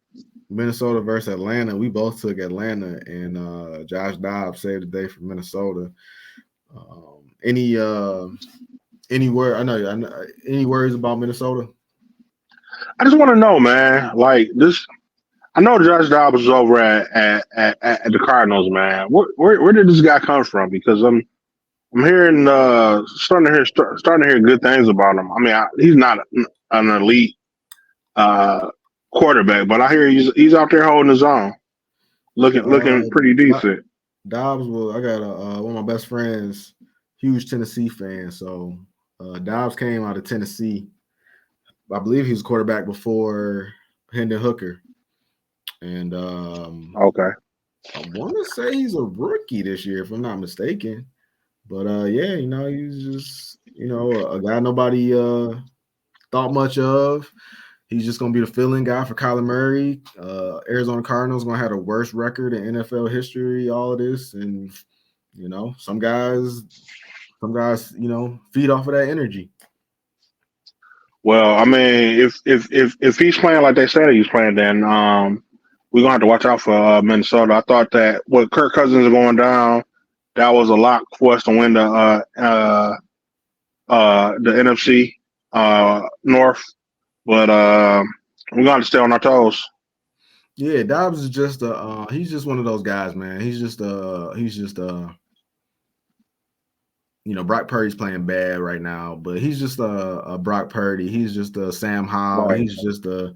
Minnesota versus Atlanta. We both took Atlanta, and Josh Dobbs saved the day for Minnesota. Any word? I know. Any worries about Minnesota? I just want to know, man. Like this, I know Josh Dobbs was over at the Cardinals, man. Where did this guy come from? Because I'm hearing starting to hear good things about him. I mean, he's not an elite uh, quarterback, but I hear he's out there holding his own, looking pretty decent. Dobbs was. I got one of my best friends, huge Tennessee fan. So Dobbs came out of Tennessee. I believe he was quarterback before Hendon Hooker, and Okay. I want to say he's a rookie this year, if I'm not mistaken. But yeah, he's just a guy nobody thought much of. He's just gonna be the fill-in guy for Kyler Murray. Arizona Cardinals gonna have the worst record in NFL history. All of this, and some guys, feed off of that energy. Well, I mean, if he's playing like they said he's playing, then we're gonna have to watch out for Minnesota. I thought that with Kirk Cousins going down, that was a lock for us to win the NFC North. But we're gonna have to stay on our toes. Yeah, Dobbs is just he's just one of those guys, man. He's just Brock Purdy's playing bad right now, but he's just a Brock Purdy. He's just a Sam Howell. Right. He's just I'm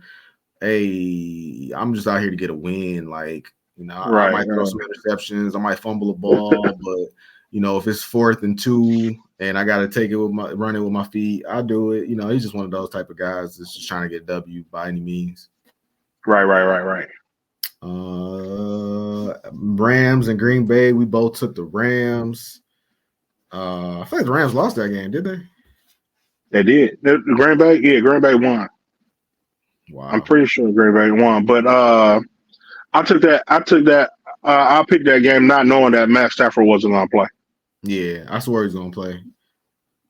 just out here to get a win. Like, Right, I might throw some interceptions. I might fumble a ball, but if it's 4th and 2 and I got to take it run it with my feet, I'll do it. He's just one of those type of guys that's just trying to get W by any means. Right. Rams and Green Bay, we both took the Rams. I feel like the Rams lost that game, did they? They did. The Green Bay, yeah, Green Bay won. Wow. I'm pretty sure Green Bay won, but I took that. I picked that game not knowing that Matt Stafford wasn't going to play. Yeah, I swear he's going to play.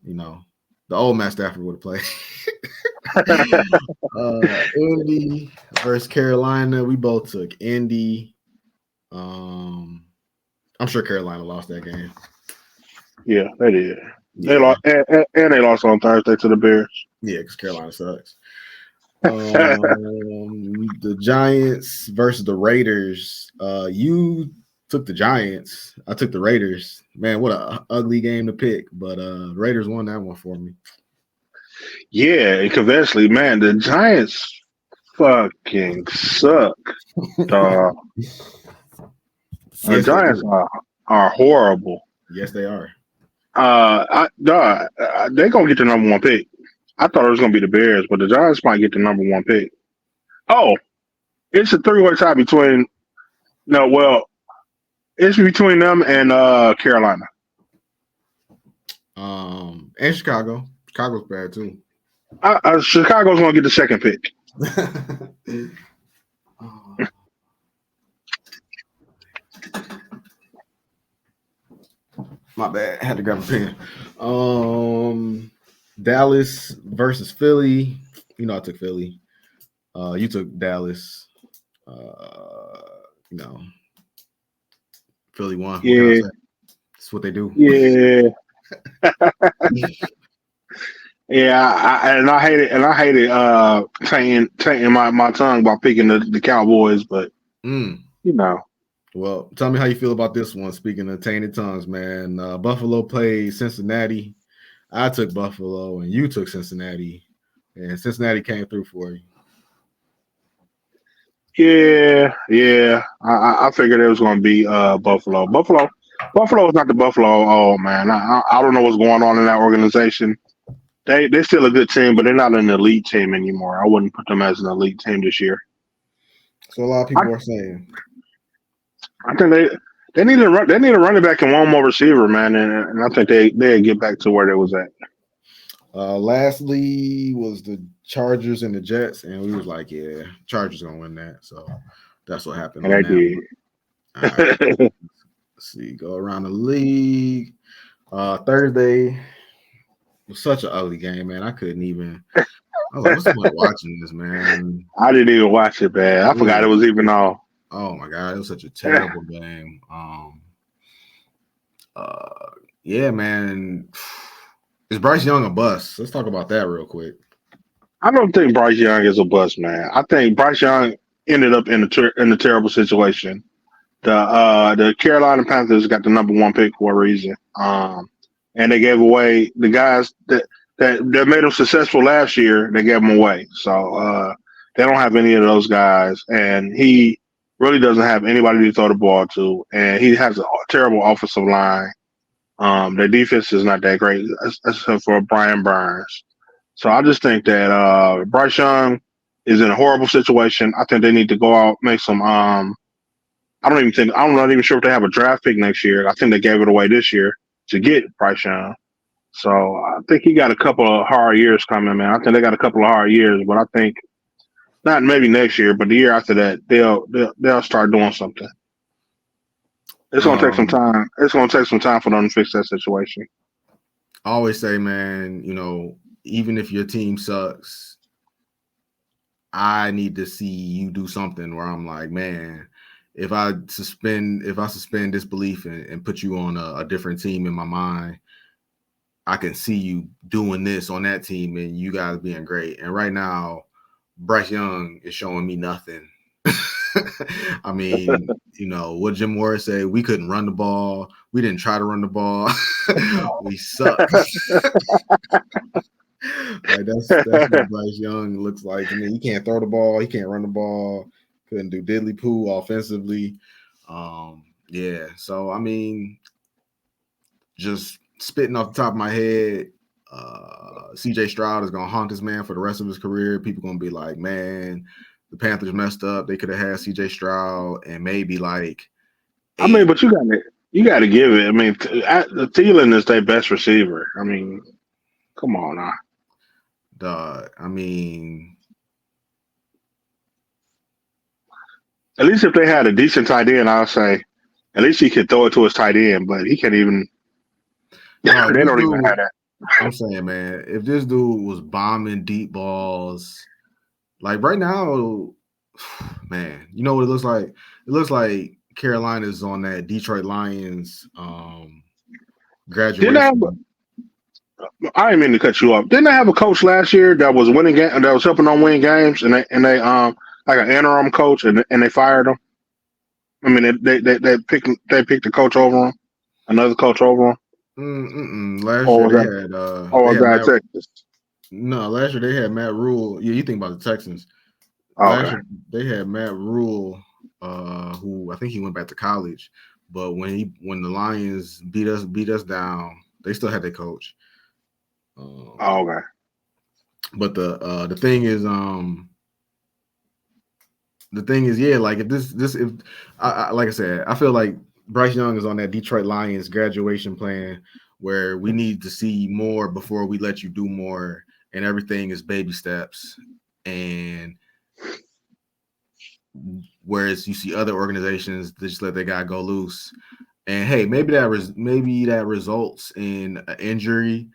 The old Matt Stafford would have played. Indy versus Carolina. We both took Indy. I'm sure Carolina lost that game. Yeah, they did. Yeah. They lost, and they lost on Thursday to the Bears. Yeah, because Carolina sucks. The Giants versus the Raiders. You took the Giants. I took the Raiders. Man, what a ugly game to pick. But Raiders won that one for me. Yeah, conversely, man, the Giants fucking suck. The Giants are horrible. Yes, they are. They're gonna get the number 1 pick. I thought it was gonna be the Bears, but the Giants might get the number 1 pick. Oh, it's a 3-way tie between. No, well, it's between them and Carolina. And Chicago. Chicago's bad too. Chicago's gonna get the 2nd pick. My bad. I had to grab a pen. Dallas versus Philly. I took Philly. You took Dallas. Philly won. Yeah. That's what they do. Yeah. Yeah, I hate it. And I hate it tainting my tongue by picking the Cowboys, but Well, tell me how you feel about this one. Speaking of tainted tongues, man. Buffalo played Cincinnati. I took Buffalo, and you took Cincinnati, and Cincinnati came through for you. Yeah. I figured it was going to be Buffalo. Buffalo is not the Buffalo. Oh man, I don't know what's going on in that organization. They're still a good team, but they're not an elite team anymore. I wouldn't put them as an elite team this year. So a lot of people are saying. I think they need a running back and one more receiver, man, and I think they get back to where they was at. Lastly was the Chargers and the Jets, and we was like, yeah, Chargers gonna win that. So that's what happened. And I did. Right. Let's see, go around the league. Thursday was such an ugly game, man. I couldn't even I was like, what's the point of watching this, man? I didn't even watch it, man. I forgot it was even on. Oh my god, it was such a terrible game. Yeah, man. Is Bryce Young a bust? Let's talk about that real quick. I don't think Bryce Young is a bust, man. I think Bryce Young ended up in a terrible situation. The Carolina Panthers got the number one pick for a reason. And they gave away the guys that made them successful last year. They gave them away, so they don't have any of those guys. And he really doesn't have anybody to throw the ball to, and he has a terrible offensive line. Their defense is not that great, except for Brian Burns. So I just think that Bryce Young is in a horrible situation. I think they need to go out, make some. I'm not even sure if they have a draft pick next year. I think they gave it away this year to get Bryce Young. So I think he got a couple of hard years coming, man. I think they got a couple of hard years, but I think not maybe next year, but the year after that, they'll start doing something. It's gonna take some time. It's gonna take some time for them to fix that situation. I always say, man, even if your team sucks, I need to see you do something where I'm like, man, if I suspend disbelief and put you on a different team in my mind, I can see you doing this on that team and you guys being great. And right now, Bryce Young is showing me nothing. I mean, what Jim Morris say, we couldn't run the ball. We didn't try to run the ball. We suck. Like that's what Bryce Young looks like. I mean, he can't throw the ball. He can't run the ball. Couldn't do diddly poo offensively. Yeah. So, I mean, just spitting off the top of my head, CJ Stroud is going to haunt this man for the rest of his career. People going to be like, man, the Panthers messed up. They could have had CJ Stroud and maybe like. I mean, but you got to give it. I mean, Thielen is their best receiver. I mean, come on now. I mean, at least if they had a decent tight end, I'll say at least he could throw it to his tight end, but he can't even. No, they don't even have that. I'm saying, man, if this dude was bombing deep balls, like right now, man, you know what it looks like? It looks like Carolina's on that Detroit Lions graduation. I didn't mean to cut you off. Didn't they have a coach last year that was winning game that was helping them win games, and they like an interim coach, and they fired him? I mean, they picked the coach over him, another coach over him. Last year they had. Was that Texas? No, last year they had Matt Rule. Yeah, you think about the Texans. Okay. Last year they had Matt Rule, who I think he went back to college, but when the Lions beat us down, they still had their coach. Okay. But the thing is, yeah, like if like I said, I feel like Bryce Young is on that Detroit Lions graduation plan where we need to see more before we let you do more, and everything is baby steps. And whereas you see other organizations that just let their guy go loose, and hey, maybe that results in an injury.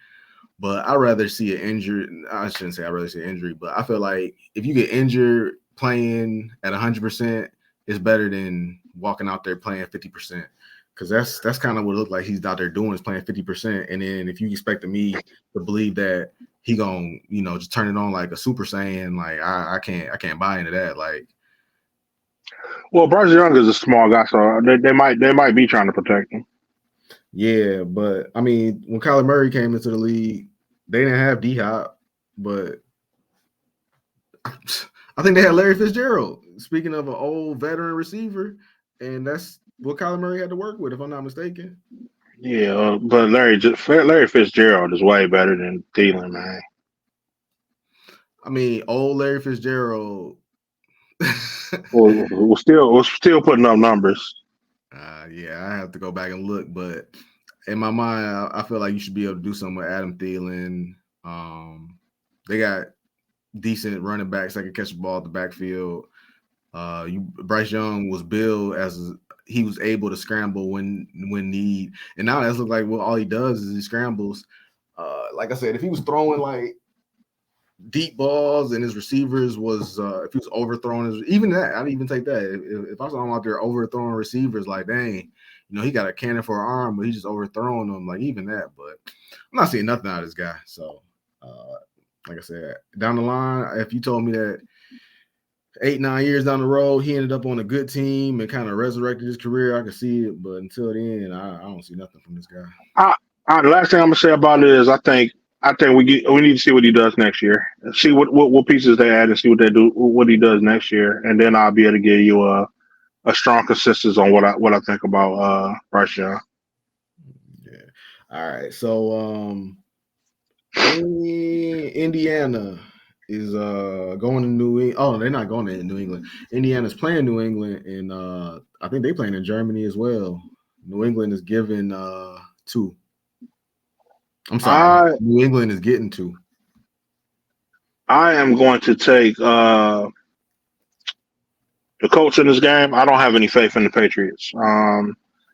But I'd rather see an injury. I shouldn't say I'd rather see an injury, but I feel like if you get injured playing at 100%, it's better than walking out there playing 50%. Because that's kind of what it looked like he's out there doing, is playing 50%. And then if you expected me to believe that he gonna, just turn it on like a Super Saiyan, like I can't buy into that. Like, well, Bryce Young is a small guy, so they might be trying to protect him. Yeah, but I mean, when Kyler Murray came into the league, they didn't have D-Hop, but I think they had Larry Fitzgerald. Speaking of an old veteran receiver, and that's what Kyler Murray had to work with, if I'm not mistaken. Yeah, but Larry Fitzgerald is way better than Thielen, man. I mean, old Larry Fitzgerald we're still putting up numbers. Yeah, I have to go back and look, but in my mind, I feel like you should be able to do something with Adam Thielen. They got decent running backs that can catch the ball at the backfield. Bryce Young was billed as he was able to scramble when need, and now it looks like all he does is he scrambles. Like I said, if he was throwing like deep balls and his receivers was if he was overthrowing even that, I'd even take that. If I saw him out there overthrowing receivers, like dang, he got a cannon for an arm, but he's just overthrowing them, like even that. But I'm not seeing nothing out of this guy. So like I said, down the line, if you told me that 8-9 years down the road he ended up on a good team and kind of resurrected his career, I could see it. But until then, I don't see nothing from this guy. The last thing I'm gonna say about it is I think we need to see what he does next year. See what pieces they add and see what they do, what he does next year, and then I'll be able to give you a strong consensus on what I think about Bryce Young. Yeah. All right. So Indiana is going to New England. Oh, they're not going to New England. Indiana's playing New England, and I think they're playing in Germany as well. New England is giving 2. I'm sorry. New England is getting 2. I am going to take the Colts in this game. I don't have any faith in the Patriots.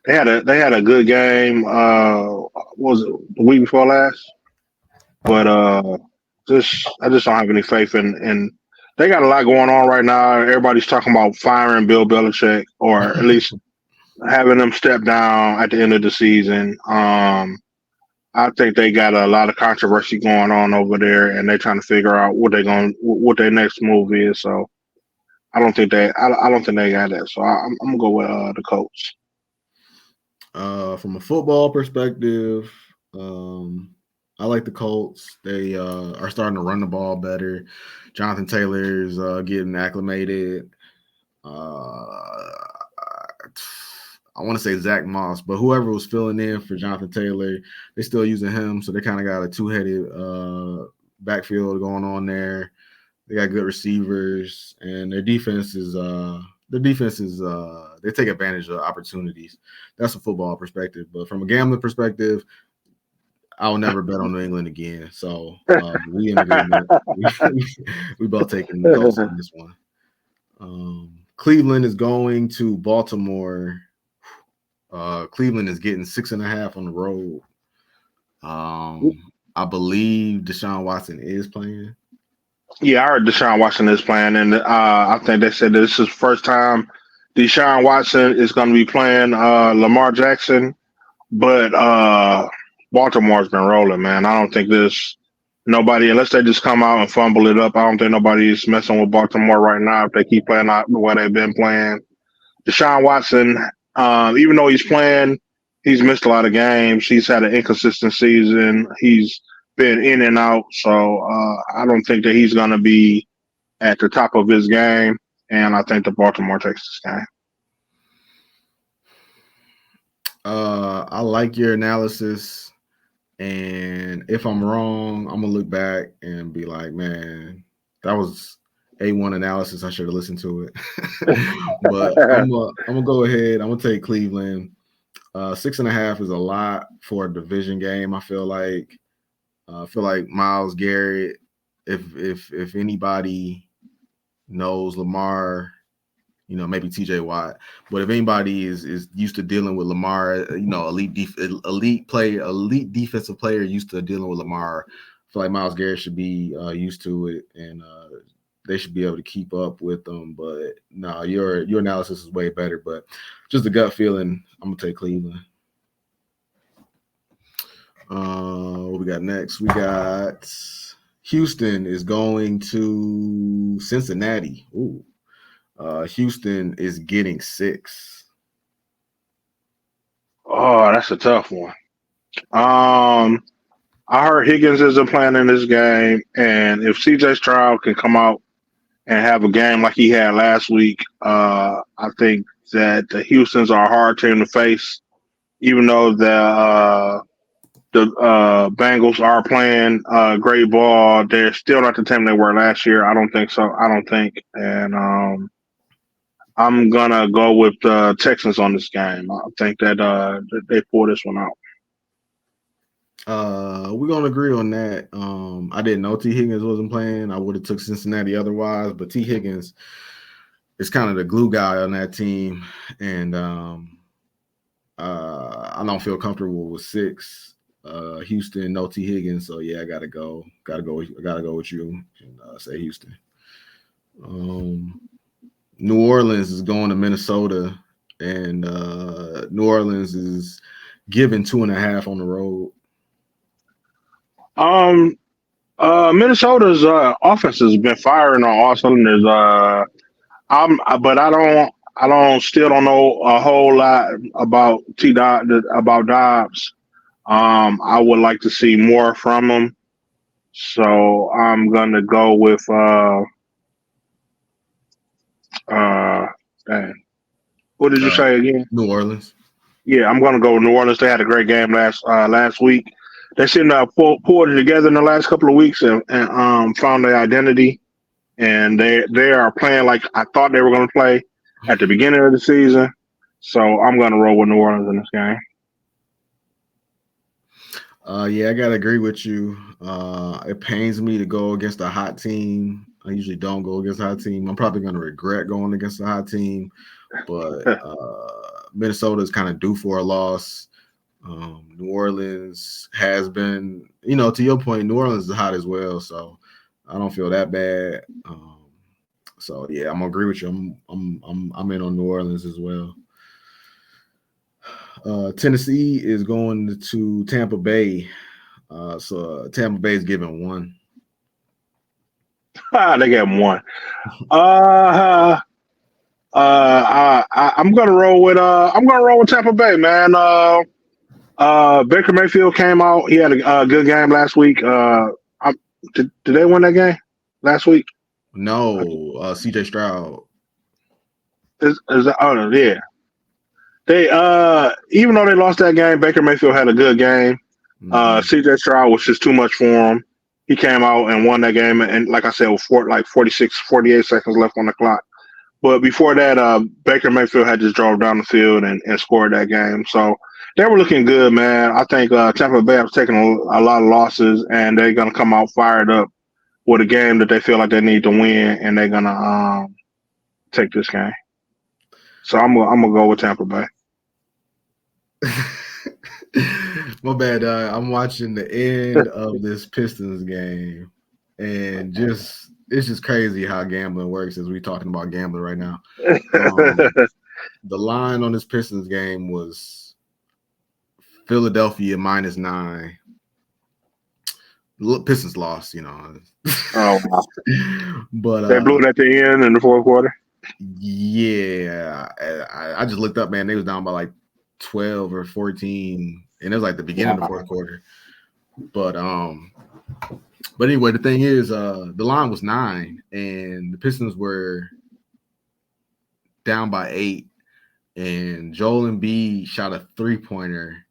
They had a good game. Was it the week before last? But I just don't have any faith in. They got a lot going on right now. Everybody's talking about firing Bill Belichick, or at least having them step down at the end of the season. I think they got a lot of controversy going on over there, and they're trying to figure out what their next move is. So I don't think they got that. So I'm gonna go with the Colts. From a football perspective, I like the Colts. They are starting to run the ball better. Jonathan Taylor's getting acclimated. I want to say Zach Moss, but whoever was filling in for Jonathan Taylor, they're still using him. So they kind of got a two-headed backfield going on there. They got good receivers, and their defense is they take advantage of opportunities. That's a football perspective. But from a gambling perspective, I'll never bet on New England again. So we in agreement. We both taking the Colts in this one. Cleveland is going to Baltimore. Cleveland is getting 6.5 on the road. I believe Deshaun Watson is playing. Yeah, I heard Deshaun Watson is playing, and I think they said this is the first time Deshaun Watson is going to be playing Lamar Jackson, but Baltimore's been rolling, man. I don't think there's nobody, unless they just come out and fumble it up, I don't think nobody's messing with Baltimore right now if they keep playing out the way they've been playing. Deshaun Watson, even though he's playing, he's missed a lot of games. He's had an inconsistent season. He's been in and out, so I don't think that he's going to be at the top of his game, and I think that Baltimore takes this game. I like your analysis, and if I'm wrong, I'm gonna look back and be like, man, that was A1 analysis. I should have listened to it. But I'm gonna go ahead. I'm gonna take Cleveland. 6.5 is a lot for a division game. I feel like Myles Garrett. If anybody knows Lamar, maybe TJ Watt. But if anybody is used to dealing with Lamar, elite defensive player used to dealing with Lamar, I feel like Myles Garrett should be used to it, and they should be able to keep up with them. But no, your analysis is way better. But just a gut feeling, I'm gonna take Cleveland. What we got next? We got Houston is going to Cincinnati. Ooh. Houston is getting 6. Oh, that's a tough one. I heard Higgins isn't playing in this game, and if CJ Stroud can come out and have a game like he had last week, I think that the Houston's are a hard team to face. Even though the Bengals are playing great ball, they're still not the team they were last year. I don't think so. And I'm gonna go with the Texans on this game. I think that they pull this one out. We're gonna agree on that. I didn't know T. Higgins wasn't playing. I would have took Cincinnati otherwise, but T. Higgins is kind of the glue guy on that team, and I don't feel comfortable with 6. Houston, no T Higgins. So yeah, I gotta go with you and say Houston. New Orleans is going to Minnesota, and New Orleans is giving 2.5 on the road. Minnesota's offense has been firing on all cylinders. But still don't know a whole lot about about Dobbs. I would like to see more from him, so I'm gonna go with uh, dang. What did you say again? New Orleans. Yeah, I'm gonna go with New Orleans. They had a great game last week. They seem to have pulled it together in the last couple of weeks and found their identity. And they are playing like I thought they were going to play at the beginning of the season. So I'm going to roll with New Orleans in this game. Yeah, I gotta agree with you. It pains me to go against a hot team. I usually don't go against a hot team. I'm probably going to regret going against a hot team, but Minnesota is kind of due for a loss. New Orleans has been, to your point, New Orleans is hot as well, so I don't feel that bad. So yeah, I'm gonna agree with you. I'm in on New Orleans as well. Tennessee is going to Tampa Bay. So Tampa Bay is giving 1. They got 1. I'm gonna roll with Tampa Bay, man. Baker Mayfield came out. He had a good game last week. Did they win that game last week? No, CJ Stroud. Oh yeah. They even though they lost that game, Baker Mayfield had a good game. CJ Stroud was just too much for him. He came out and won that game, and like I said, with 48 seconds left on the clock. But before that, Baker Mayfield had just drove down the field and scored that game. So they were looking good, man. I think Tampa Bay has taken a lot of losses, and they're going to come out fired up with a game that they feel like they need to win, and they're going to take this game. So I'm gonna go with Tampa Bay. My bad. I'm watching the end of this Pistons game, and it's just crazy how gambling works. As we're talking about gambling right now, the line on this Pistons game was Philadelphia -9. Pistons lost, Oh wow! But they blew it at the end in the fourth quarter. Yeah, I just looked up, man. They was down by like 12 or 14, and it was like the beginning of the fourth quarter. But anyway, the thing is, the line was 9, and the Pistons were down by 8, and Joel Embiid shot a 3-pointer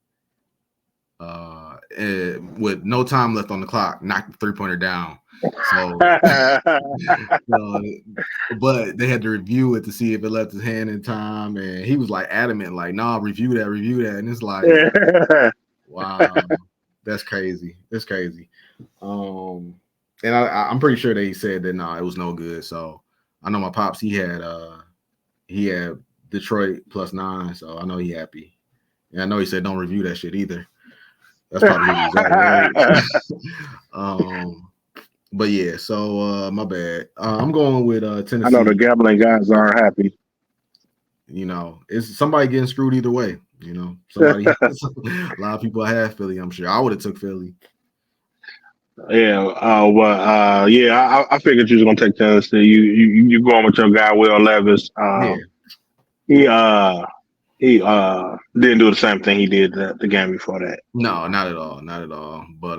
with no time left on the clock, knocked the 3-pointer down. So, but they had to review it to see if it left his hand in time, and he was like adamant, like, "Nah, review that," and it's like, wow, that's crazy. And I'm pretty sure they said that it was no good. So I know my pops, he had Detroit +9, so I know he happy. And I know he said don't review that shit either. That's probably his exact words. But yeah, so my bad. I'm going with Tennessee. I know the gambling guys aren't happy. It's somebody getting screwed either way. Somebody. A lot of people have Philly. I'm sure I would have took Philly. Yeah. I figured you was gonna take Tennessee. You going with your guy Will Levis. Yeah. He didn't do the same thing he did the game before that. No, not at all. But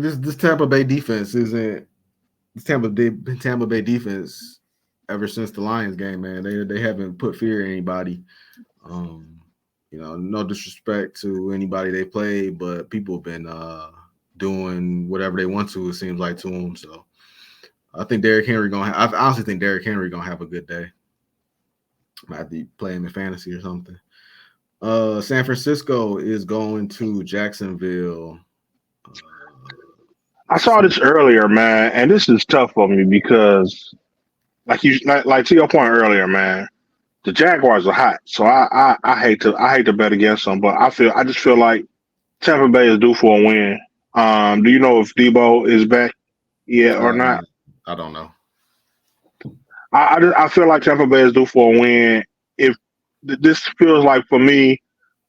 this Tampa Bay defense isn't Tampa Bay defense ever since the Lions game, man. They haven't put fear in anybody. No disrespect to anybody they played, but people have been doing whatever they want to, it seems like, to them. So I think Derrick Henry I honestly think Derrick Henry gonna have a good day. Might be playing in fantasy or something. San Francisco is going to Jacksonville. I saw this earlier, man, and this is tough for me because, like to your point earlier, man, the Jaguars are hot, so I hate to bet against them, but I just feel like Tampa Bay is due for a win. Do you know if Debo is back yet or Uh, not? I don't know. I feel like Tampa Bay is due for a win. If this feels like for me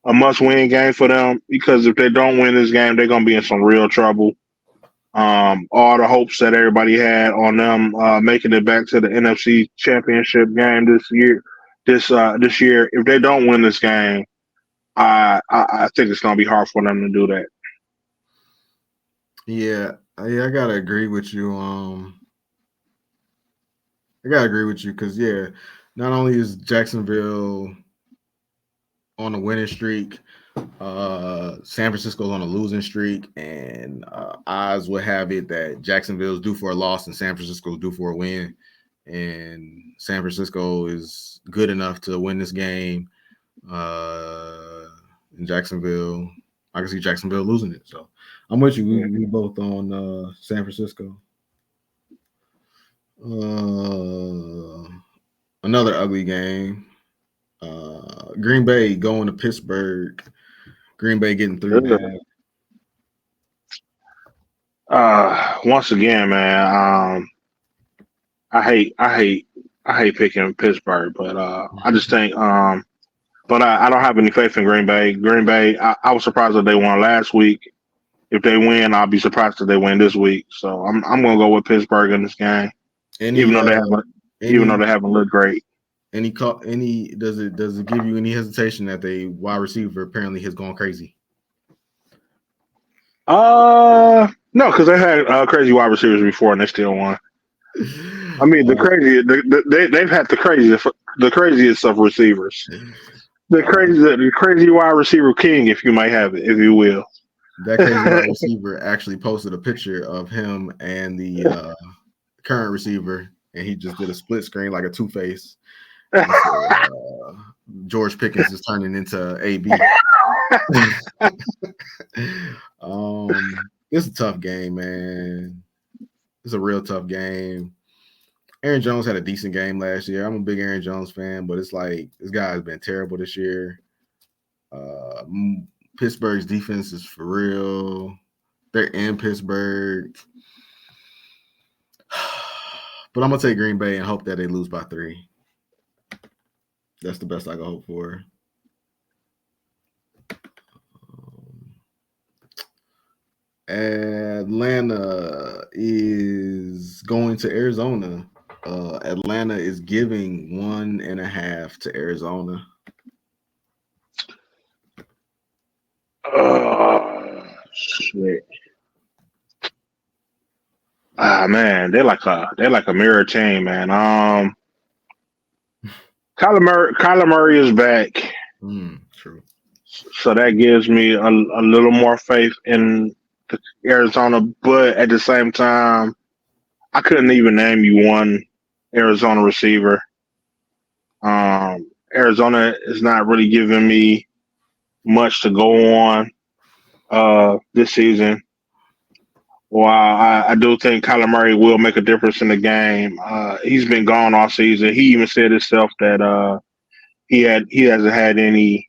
a must win game for them, because if they don't win this game, they're gonna be in some real trouble. All the hopes that everybody had on them making it back to the NFC Championship game this year, if they don't win this game, I think it's gonna be hard for them to do that. Yeah, I gotta agree with you. I gotta agree with you because not only is Jacksonville on a winning streak, San Francisco's on a losing streak, and odds would have it that Jacksonville's due for a loss and San Francisco's due for a win. And San Francisco is good enough to win this game. In Jacksonville, I can see Jacksonville losing it. So I'm with you. We both on San Francisco. Another ugly game. Green Bay going to Pittsburgh. Green Bay getting 3.5. Once again, man, I hate I hate I hate picking Pittsburgh, but I just think but I don't have any faith in Green Bay. Green Bay, I was surprised that they won last week. If they win, I'll be surprised if they win this week. So I'm gonna go with Pittsburgh in this game, Any even though any they haven't looked great. any does it give you any hesitation that the wide receiver apparently has gone crazy? No, because they had crazy wide receivers before and they still won. I mean, Uh, they've had the craziest of receivers, the crazy wide receiver king, if you might have it, if you will. that crazy wide receiver actually posted a picture of him and the current receiver, and he just did a split screen like a two-face. George Pickens is turning into AB. It's a tough game, man. It's a real tough game. Aaron Jones had a decent game last year. I'm a big Aaron Jones fan, but it's like this guy has been terrible this year. Pittsburgh's defense is for real. They're in Pittsburgh. But I'm going to take Green Bay and hope that they lose by 3. That's the best I can hope for. Atlanta is going to Arizona. Atlanta is giving 1.5 to Arizona. Shit. Man, they're like a mirror team, man. Kyler Murray is back, True. so that gives me a little more faith in Arizona. But at the same time, I couldn't even name you one Arizona receiver. Arizona is not really giving me much to go on this season. While I do think Kyler Murray will make a difference in the game, he's been gone all season. He even said himself that he hasn't had any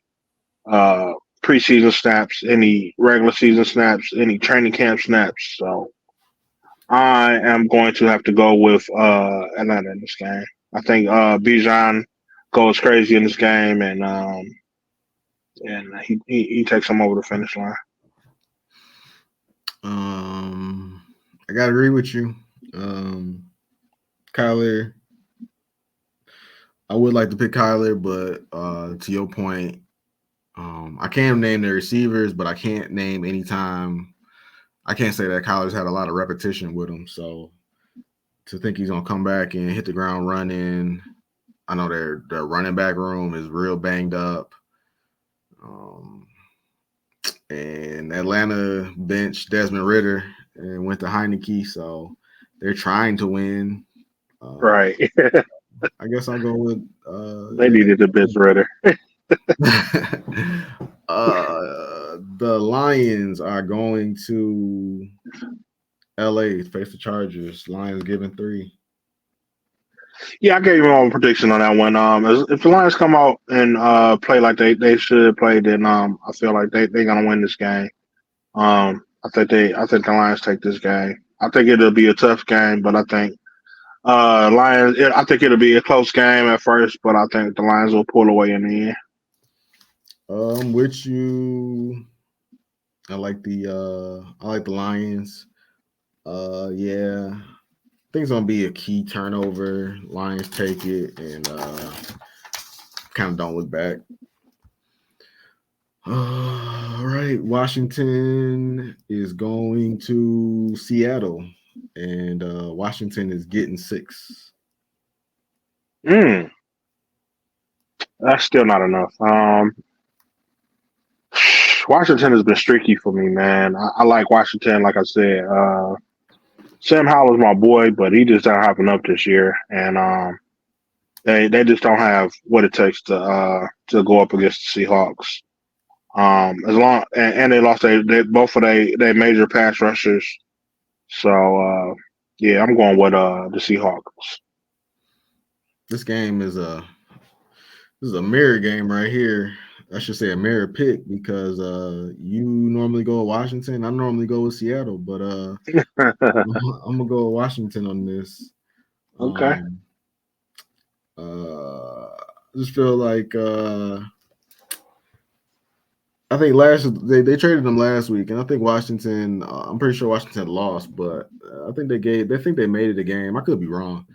uh, preseason snaps, any regular season snaps, any training camp snaps. So I am going to have to go with Atlanta in this game. I think Bijan goes crazy in this game, and he takes them over the finish line. I gotta agree with you. Kyler, I would like to pick Kyler, but to your point, I can't name the receivers, but I can't name any time. I can't say that Kyler's had a lot of repetition with him. So to think he's gonna come back and hit the ground running, I know their running back room is real banged up. And Atlanta benched Desmond Ritter and went to Heineke, so they're trying to win. Right. I guess I'll go with They needed a bit redder. The Lions are going to LA to face the Chargers. Lions giving 3. Yeah, I gave you my prediction on that one. If the Lions come out and play like they should play, then I feel like they're gonna win this game. I think the Lions take this game. I think it'll be a tough game, but I think Lions. I think it'll be a close game at first, but I think the Lions will pull away in the end. I'm with you. I like the Lions. Yeah. I think it's gonna be a key turnover. Lions take it and kind of don't look back. All right, Washington is going to Seattle, and Washington is getting 6. Mm, that's still not enough. Washington has been streaky for me, man. I like Washington, like I said. Sam Howell's my boy, but he just don't have enough this year, and they just don't have what it takes to go up against the Seahawks. As long and they lost they both of they major pass rushers. So yeah, I'm going with the Seahawks. This game is a mirror game right here. I should say a mirror pick because you normally go with Washington. I normally go with Seattle, but I'm gonna go with Washington on this. Okay. I just feel like I think they traded them last week, and I think Washington. I'm pretty sure Washington lost, but I think they made it a game. I could be wrong,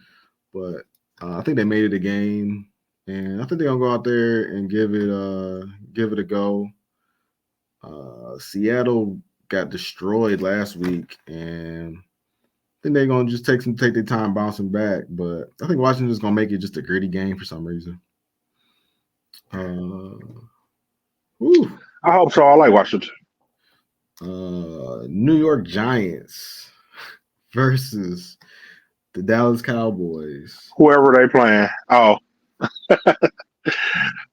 but I think they made it a game, and I think they're gonna go out there and give it a go. Seattle got destroyed last week, and I think they're gonna just take their time bouncing back. But I think Washington's gonna make it just a gritty game for some reason. Whew. I hope so. I like Washington. New York Giants versus the Dallas Cowboys. Whoever they playing. Oh.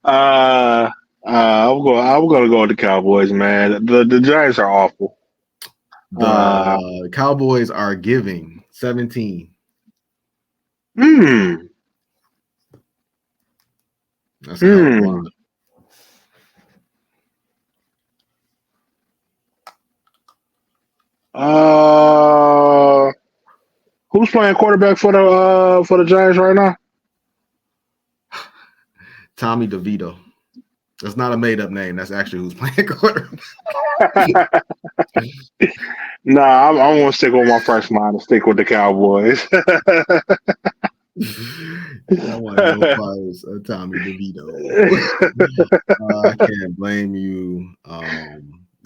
I'm gonna go with the Cowboys, man. The Giants are awful. The Cowboys are giving 17. Hmm. That's a hell of a lot. Who's playing quarterback for the Giants right now? Tommy DeVito. That's not a made up name. That's actually who's playing quarterback. Nah, I'm gonna stick with my first mind and stick with the Cowboys. I want no parts of Tommy DeVito. I can't blame you.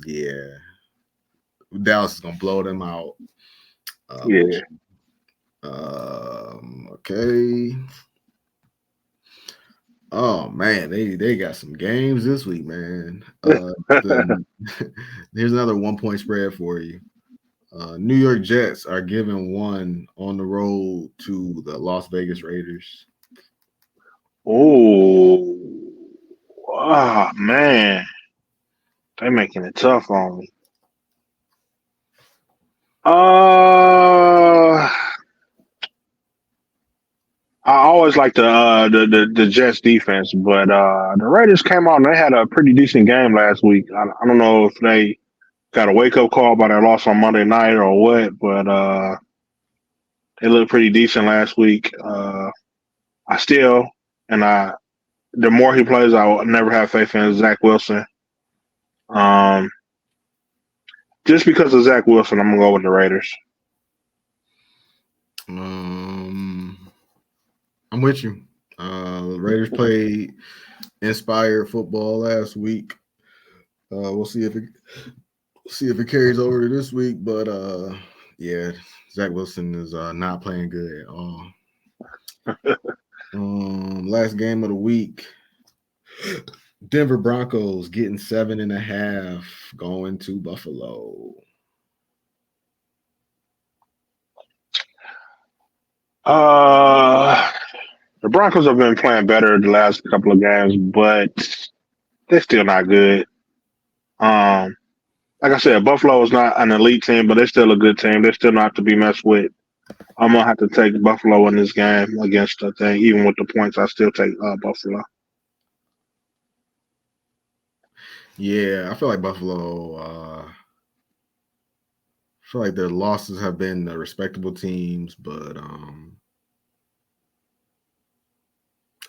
Yeah. Dallas is gonna blow them out. Yeah. Okay. Oh man, they got some games this week, man. Here's another 1-point spread for you. New York Jets are giving 1 on the road to the Las Vegas Raiders. Oh, man, they're making it tough on me. I always like the Jets defense, but the Raiders came out and they had a pretty decent game last week. I don't know if they got a wake up call by their loss on Monday night or what, but they looked pretty decent last week. The more he plays, I will never have faith in Zach Wilson. Just because of Zach Wilson, I'm gonna go with the Raiders. I'm with you. The Raiders played inspired football last week. We'll see if it carries over to this week. But yeah, Zach Wilson is not playing good at all. Last game of the week, Denver Broncos getting 7.5 going to Buffalo. The Broncos have been playing better the last couple of games, but they're still not good. Like I said, Buffalo is not an elite team, but they're still a good team. They're still not to be messed with. I'm gonna have to take Buffalo in this game against the thing. Even with the points, I still take Buffalo. Yeah, I feel like Buffalo. I feel like their losses have been the respectable teams, but I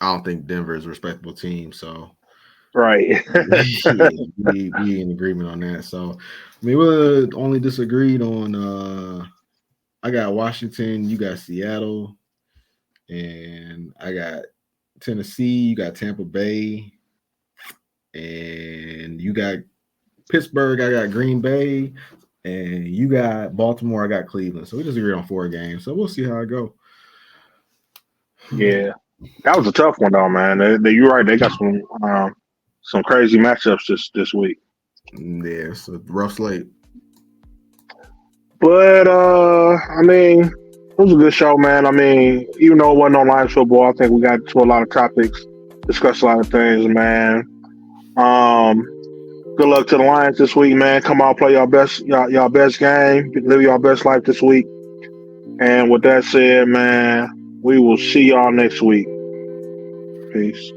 don't think Denver is a respectable team. So Right. yeah, we in agreement on that. So I mean, we only disagreed on. I got Washington, you got Seattle, and I got Tennessee. You got Tampa Bay, and you got Pittsburgh. I got Green Bay, and you got Baltimore. I got Cleveland. So we just agreed on 4 games. So we'll see how it go. Yeah, that was a tough one though, man. You're right. They got some crazy matchups this week. Yeah, it's a rough slate. But I mean, it was a good show, man. I mean, even though it wasn't on live football, I think we got to a lot of topics, discussed a lot of things, man. Good luck to the Lions this week, man. Come out, play y'all best game, live y'all best life this week. And with that said, man, we will see y'all next week. Peace.